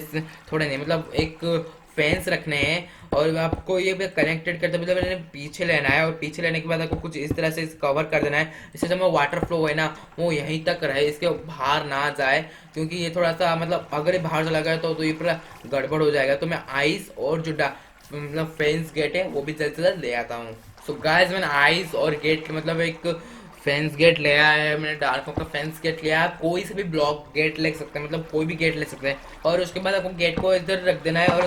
नहीं, मतलब एक फैंस रखने हैं। और आपको ये भी कनेक्टेड करते मतलब मैंने पीछे लेना है, और पीछे लेने के बाद आपको कुछ इस तरह से कवर कर देना है, इससे जब वाटर फ्लो है ना वो यहीं तक रहे, इसके बाहर ना जाए। क्योंकि ये थोड़ा सा मतलब अगर ये बाहर चला गया तो ये पूरा गड़बड़ हो जाएगा। तो मैं आइस और जो मतलब फेंस गेट है वो भी जल्द से जल्द ले आता हूँ। सो गाइस मैंने आइस और गेट मतलब एक फेंस गेट ले आया है, मैंने डार्क का फेंस गेट लिया है। कोई से भी ब्लॉक गेट ले सकते हैं, मतलब कोई भी गेट ले सकते हैं। और उसके बाद आपको गेट को इधर रख देना है, और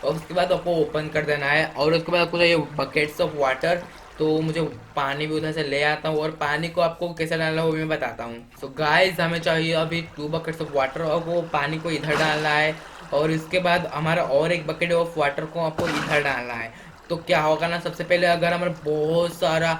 उसके बाद आपको ओपन कर देना है। और उसके बाद आपको चाहिए बकेट्स ऑफ वाटर। तो मुझे पानी भी उधर से ले आता हूँ, और पानी को आपको कैसे डालना है वो भी मैं बताता हूँ। सो गाइस हमें चाहिए अभी 2 बकेट्स ऑफ वाटर, और वो पानी को इधर डालना है। और इसके बाद हमारा और एक बकेट ऑफ वाटर को आपको इधर डालना है। तो क्या होगा ना, सबसे पहले अगर हमारा बहुत सारा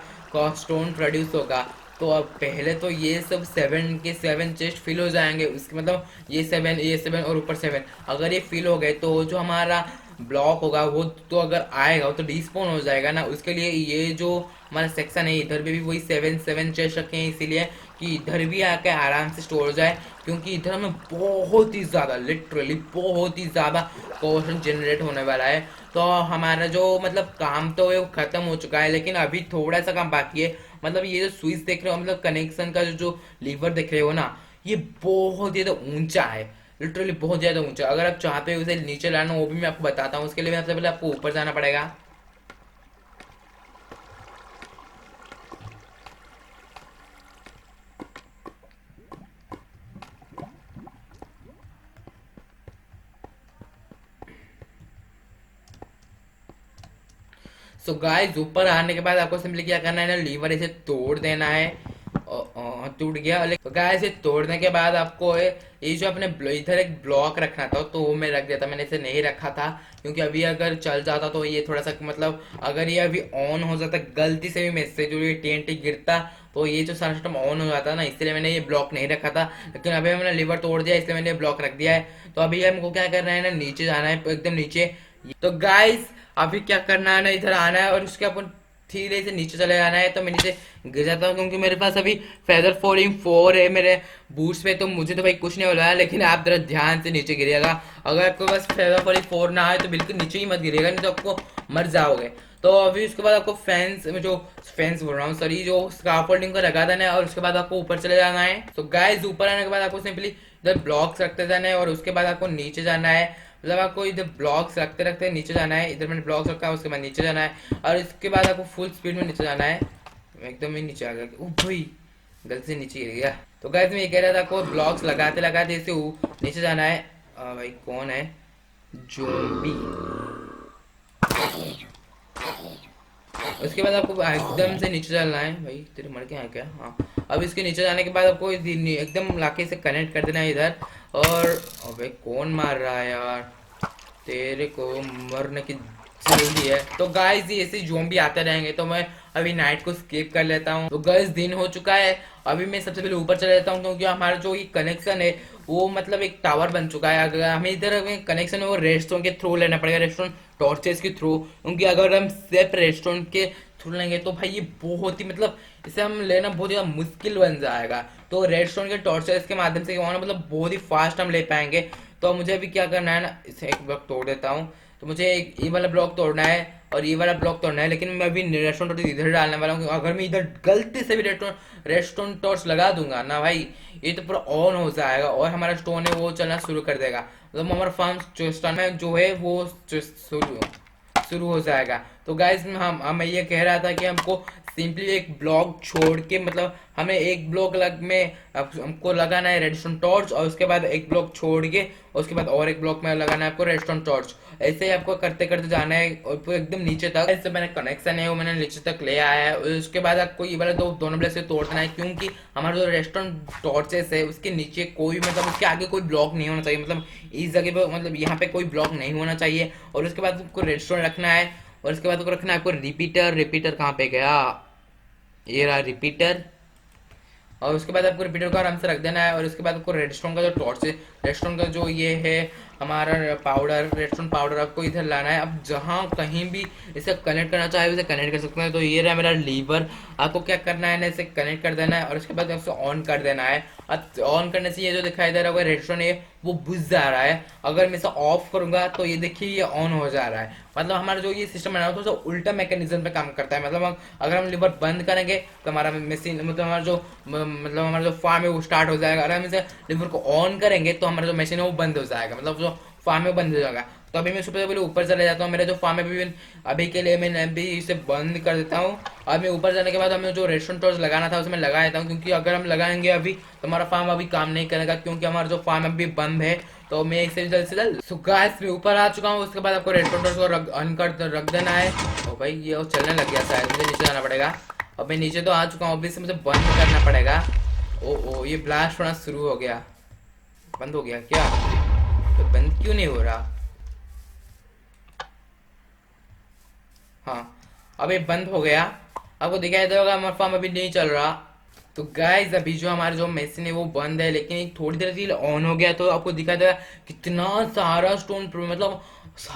स्टोन प्रोड्यूस होगा, तो अब पहले तो ये सब 7 चेस्ट फिल हो जाएंगे। उसके मतलब ये 7 और ऊपर 7 अगर ये फिल हो गए तो जो हमारा ब्लॉक होगा वो तो अगर आएगा वो तो डिस्पोन हो जाएगा ना। उसके लिए ये जो हमारा सेक्शन है इधर भी वही 7 चेस्ट रखे हैं, इसीलिए कि इधर भी आके आराम से स्टोर हो जाए। क्योंकि इधर हमें बहुत ही ज़्यादा लिटरली बहुत ही ज़्यादा क्वेश्चन जनरेट होने वाला है। तो हमारा जो मतलब काम तो है वो खत्म हो चुका है, लेकिन अभी थोड़ा सा काम बाकी है। मतलब ये जो स्विच देख रहे हो, मतलब कनेक्शन का जो लीवर देख रहे हो ना, ये बहुत ज़्यादा ऊंचा है, लिटरली बहुत ज़्यादा ऊंचा। अगर आप चाहते हो उसे नीचे लाना वो भी मैं आपको बताता हूँ। उसके लिए सबसे पहले आपको ऊपर जाना पड़ेगा। सो गाइस ऊपर आने के बाद आपको सिंपली क्या करना है ना, लीवर इसे तोड़ देना है। टूट गया। तो गाइस ये तोड़ने के बाद आपको ये जो अपने इधर एक ब्लॉक रखना था तो वो मैं रख दिया था, मैंने इसे नहीं रखा था। क्योंकि अभी अगर चल जाता तो ये थोड़ा सा मतलब अगर ये अभी ऑन हो जाता गलती से भी मेरे से जो ये TNT गिरता तो ये जो सारा सिस्टम ऑन हो जाता ना, इसलिए मैंने ये ब्लॉक नहीं रखा था। लेकिन अभी मैंने लीवर तोड़ दिया इसलिए मैंने ब्लॉक रख दिया है। तो अभी हमको क्या करना है ना, नीचे जाना है एकदम नीचे। तो गाइस अभी क्या करना है ना, इधर आना है और उसके अपन धीरे से नीचे चले जाना है। तो मैं नीचे गिर जाता हूँ क्योंकि मेरे पास अभी फेदर फॉलिंग 4 है मेरे बूट्स पे, तो मुझे तो भाई कुछ नहीं हो रहा है। लेकिन आप जरा ध्यान से नीचे गिरिएगा, अगर आपके पास फेदर फॉलिंग 4 ना आए तो बिल्कुल नीचे ही मत गिरिएगा, नहीं तो आपको मर जाओगे। तो अभी उसके बाद आपको फैंस बोल रहा हूँ सॉरी, जो स्कार्फोल्डिंग को लगा देना है, और उसके बाद आपको ऊपर चले जाना है। तो गाइस ऊपर आने के बाद आपको सिंपली इधर ब्लॉक्स रखते जाना है, और उसके बाद आपको नीचे जाना है। मतलब आपको इधर ब्लॉक्स रखते रखते नीचे जाना है। इधर मैंने ब्लॉक्स रखा है, उसके बाद नीचे जाना है, और इसके बाद आपको फुल स्पीड में नीचे जाना है। एकदम ही नीचे आ गया, ओ भाई गलती से नीचे गिर गया। तो गाइस मैं ये कह रहा था आपको ब्लॉक्स लगाते लगाते इसे नीचे जाना है। भाई कौन है, जोम्बी। उसके बाद आपको एकदम से नीचे चलना है। भाई तेरे मर के यहाँ क्या, हाँ। अब इसके नीचे जाने के बाद आपको एकदम लाके से कनेक्ट कर देना है इधर। और अबे कौन मार रहा है यार, तेरे को मरने की जल्दी है। तो गाइस ये ऐसे ज़ोंबी आते रहेंगे, तो मैं अभी नाइट को स्किप कर लेता हूँ। तो गाइस दिन हो चुका है, अभी मैं सबसे पहले ऊपर चले जाता हूँ, क्योंकि हमारा जो ये कनेक्शन है वो मतलब एक टावर बन चुका है। अगर हमें इधर कनेक्शन है वो रेस्टोरेंट के थ्रू लेना पड़ेगा, रेस्टोरेंट टॉर्चेस के थ्रू। क्योंकि अगर हम सिर्फ रेस्टोरेंट के थ्रू लेंगे तो भाई ये बहुत ही मतलब इसे हम लेना बहुत ज़्यादा मुश्किल बन जाएगा। तो रेस्टोरेंट के टॉर्चेस के माध्यम से मतलब बहुत ही फास्ट हम ले पाएंगे। तो मुझे अभी क्या करना है ना, इसे एक ब्लॉक तोड़ देता हूँ। तो मुझे एक ये वाला ब्लॉक तोड़ना है और ये वाला ब्लॉक तोड़ना है, लेकिन मैं अभी रेस्टोरेंट इधर डालने वाला हूँ। अगर मैं इधर गलती से भी रेस्टोरेंट टॉर्च लगा दूंगा ना भाई, ये तो पूरा ऑन हो जाएगा और हमारा स्टोन है वो चलना शुरू कर देगा। मतलब हमारा फार्म में जो है वो शुरू हो जाएगा। तो गाइस मैं ये कह रहा था कि हमको सिंपली एक ब्लॉक छोड़ के, मतलब हमें एक ब्लॉक लग में हमको लगाना है रेडस्टोन टॉर्च, और उसके बाद एक ब्लॉक छोड़ के उसके बाद और एक ब्लॉक में लगाना है आपको रेडस्टोन टॉर्च। ऐसे ही आपको करते करते जाना है और पूरा एकदम नीचे तक। ऐसे मैंने कनेक्शन है वो मैंने नीचे तक ले आया है। उसके बाद आपको ये वाला दोनों ब्लॉक से तोड़ देना है, क्योंकि हमारा जो रेडस्टोन टॉर्चेस है उसके नीचे कोई, मतलब उसके आगे कोई ब्लॉक नहीं होना चाहिए, मतलब इस जगह पे, मतलब यहाँ पे कोई ब्लॉक नहीं होना चाहिए। और उसके बाद आपको रेडस्टोन रखना है, और उसके बाद आपको रखना है आपको रिपीटर। रिपीटर कहाँ पे गया, ये रहा रिपीटर। और उसके बाद आपको रिपीटर को आराम से रख देना है। और उसके बाद आपको रेडस्टोन का जो टॉर्च है, रेडस्टोन का जो ये है हमारा पाउडर, रेडस्टोन पाउडर आपको इधर लाना है। अब जहाँ कहीं भी इसे कनेक्ट करना चाहे उसे कनेक्ट कर सकते हैं। तो ये रहा मेरा लीवर, आपको क्या करना है ना, इसे कनेक्ट कर देना है और उसके बाद इसे ऑन कर देना है। अब ऑन करने से ये जो दिखाई दे रहा होगा रेडस्टोन है वो बुझ जा रहा है। अगर मैं इसे ऑफ करूंगा तो ये देखिए ये ऑन हो जा रहा है। मतलब हमारा जो ये सिस्टम है ना तो उल्टा मैकेनिज्म पे काम करता है। मतलब अगर हम लीवर बंद करेंगे तो हमारा मशीन, मतलब हमारा जो फार्म है वो स्टार्ट हो जाएगा। अगर हम इसे लीवर को ऑन करेंगे तो हमारा जो मशीन है वो बंद हो जाएगा, मतलब जो फार्म है बंद हो जाएगा। तो अभी मैं सबसे पहले ऊपर चले जाता हूँ। मेरा जो फार्म है अभी के लिए मैं अभी इसे बंद कर देता हूँ। और मैं ऊपर जाने के बाद हमें जो रेस्टोरेंट टॉर्च लगाना था उसमें लगा देता हूँ, क्योंकि अगर हम लगाएंगे अभी तो हमारा फार्म अभी काम नहीं करेगा, क्योंकि हमारा जो फार्म अभी बंद है। तो मैं इसे जल्द से जल्द गाइस मैं ऊपर आ चुका हूँ। उसके बाद आपको रेस्टोरेंट टॉर्च को ऑन कर रख देना है। ओ भाई ये चलने लग गया, शायद मुझे नीचे जाना पड़ेगा। अब मैं नीचे तो आ चुका हूँ, अभी से मुझे बंद करना पड़ेगा। ओ ये ब्लास्ट होना शुरू हो गया, बंद हो गया क्या? तो बंद क्यों नहीं हो रहा? हाँ अब ये बंद हो गया। आपको दिखाई देगा हमारा फार्म अभी नहीं चल रहा। तो गाइस अभी जो हमारा जो मशीन है वो बंद है, लेकिन एक थोड़ी देर के लिए ऑन हो गया। तो आपको दिखाई देगा कितना सारा स्टोन, मतलब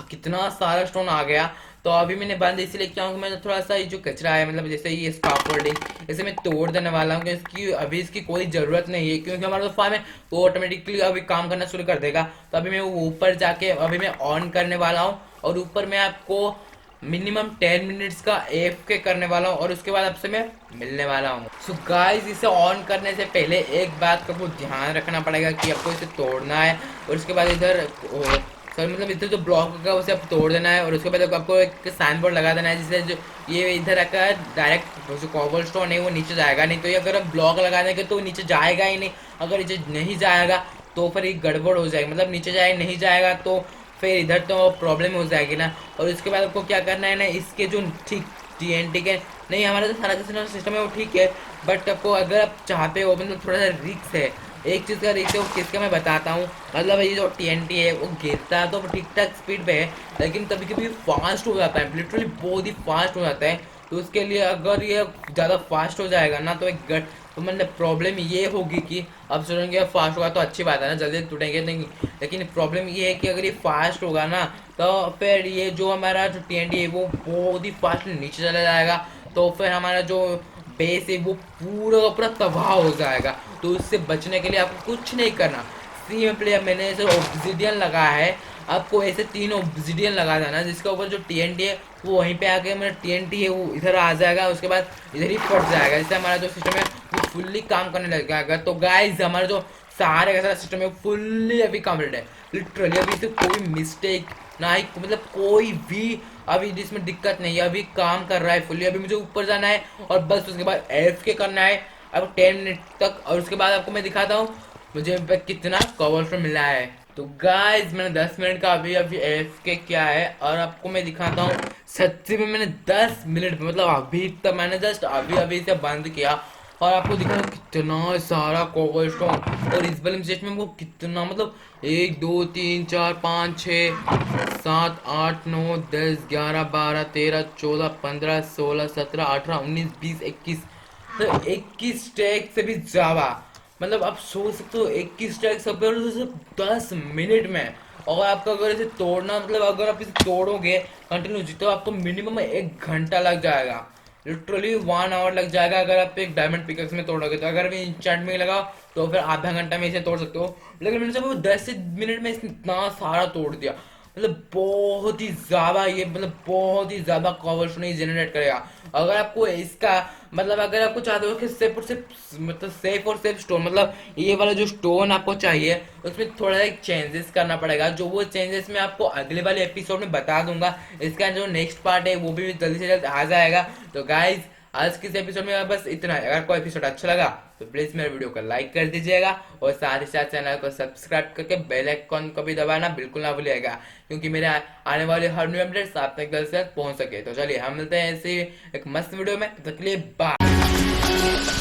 कितना सारा स्टोन आ गया। तो अभी मैंने बंद इसलिए किया हूँ कि मैं थोड़ा सा ये जो कचरा है, मतलब जैसे ये स्काफोल्डिंग, इसे मैं तोड़ देने वाला हूँ, इसकी अभी इसकी कोई जरूरत नहीं है, क्योंकि हमारा जो फार्म है वो ऑटोमेटिकली अभी काम करना शुरू कर देगा। तो अभी मैं वो ऊपर जाके अभी मैं ऑन करने वाला हूँ, और ऊपर मैं आपको मिनिमम 10 मिनट्स का एफ के करने वाला हूँ, और उसके बाद आपसे मैं मिलने वाला हूँ। सो गाइस इसे ऑन करने से पहले एक बात का आपको ध्यान रखना पड़ेगा कि आपको इसे तोड़ना है, और उसके बाद इधर सर मतलब इधर जो ब्लॉक होगा उसे आप तोड़ देना है। और उसके बाद आपको एक साइन बोर्ड लगा देना है, जिससे जो ये इधर आकर डायरेक्ट जो कॉबल स्टोन है वो नीचे जाएगा नहीं। तो ये अगर आप ब्लॉक लगा देंगे तो नीचे जाएगा ही नहीं। अगर नीचे नहीं जाएगा तो फिर ये गड़बड़ हो जाएगी, मतलब नीचे जाए नहीं जाएगा तो फिर इधर तो प्रॉब्लम हो जाएगी ना। और उसके बाद आपको क्या करना है ना, इसके जो ठीक TNT के नहीं, हमारा जो सारा सिस्टम है वो ठीक है, बट आपको अगर आप चाहते हो, मतलब थोड़ा सा रिस्क है। एक चीज़ का रिस्क है वो किसका मैं बताता हूँ। मतलब ये जो TNT है वो गिरता है तो ठीक ठाक स्पीड पे है, लेकिन कभी कभी फास्ट हो जाता है, लिटरली बहुत ही फास्ट हो जाता है। तो उसके लिए अगर ये ज़्यादा फास्ट हो जाएगा ना तो तो मतलब प्रॉब्लम ये होगी कि अब सोचेंगे फास्ट होगा तो अच्छी बात है ना, जल्दी टूटेंगे नहीं। लेकिन प्रॉब्लम ये है कि अगर ये फास्ट होगा ना तो फिर ये जो हमारा जो TNT है वो बहुत ही फास्ट नीचे चला जाएगा। तो फिर हमारा जो बेस है वो पूरा पूरा तबाह हो जाएगा। तो उससे बचने के लिए आपको कुछ नहीं करना, सिंपली मैंने ऐसे ऑब्सिडियन लगाया है, आपको ऐसे 3 ऑब्सिडियन लगा देना, जिसके ऊपर जो TNT है वो वहीं पे आके मेरा TNT है वो इधर आ जाएगा, उसके बाद इधर ही फट जाएगा, जिससे हमारा जो सिस्टम है वो फुल्ली काम करने लग जाएगा। तो गाइस हमारा जो सारे का सारा सिस्टम है फुल्ली अभी कंप्लीट है, लिटरली अभी से कोई मिस्टेक ना ही, मतलब कोई भी अभी जिसमें दिक्कत नहीं है, अभी काम कर रहा है फुल्ली। अभी मुझे ऊपर जाना है और बस उसके बाद FK करना है अब 10 मिनट तक, और उसके बाद आपको मैं दिखाता हूँ मुझे कितना कवर मिला है। तो गाइस मैंने 10 मिनट का अभी अभी FK किया है, और आपको मैं दिखाता हूँ सच्ची में मैंने 10 मिनट मतलब अभी तक मैंने जस्ट अभी अभी से बंद किया, और आपको दिखा कितना सारा कोबल स्टोन। और इस वाले स्टेज में हमको कितना, मतलब 1 2 3 4 5 6 7 8 9 10 11 12 13 14 15 16 17 18 19 20 21, तो 21 स्टैक से भी ज्यादा। मतलब आप सोच सकते हो 21 स्टैक सब 10 मिनट में। और आपको अगर इसे तोड़ना, मतलब अगर आप इसे तोड़ोगे कंटिन्यू तो आपको मिनिमम 1 घंटा लग जाएगा, लिटरली 1 आवर लग जाएगा अगर आप एक डायमंड पिकअक्स में तोड़ोगे। तो अगर भी इंचेंट में लगा तो फिर आधा घंटा में इसे तोड़ सकते हो, लेकिन मैंने सब 10 मिनट में इतना सारा तोड़ दिया। मतलब बहुत ही ज्यादा ये मतलब बहुत ही ज्यादा कॉबलस्टोन जनरेट करेगा। अगर आपको इसका मतलब अगर आपको चाहते हो कि सिर्फ और सिर्फ मतलब सेफ और सेफ स्टोन मतलब ये वाला जो स्टोन आपको चाहिए उसमें थोड़ा सा एक चेंजेस करना पड़ेगा, जो वो चेंजेस मैं आपको अगले वाले एपिसोड में बता दूंगा। इसका जो नेक्स्ट पार्ट है वो भी जल्दी से जल्द आ जाएगा। तो गाइज आज के इस एपिसोड में बस इतना है। अगर कोई एपिसोड अच्छा लगा तो प्लीज मेरे वीडियो को लाइक कर दीजिएगा और साथ ही साथ चैनल को सब्सक्राइब करके बेल आइकन को भी दबाना बिल्कुल ना भूलिएगा, क्योंकि मेरे आने वाले हर न्यू अपडेट्स आप तक जल्द से जल्द पहुंच सके। तो चलिए हम मिलते हैं ऐसे एक मस्त वीडियो में, तब तक के लिए बाय।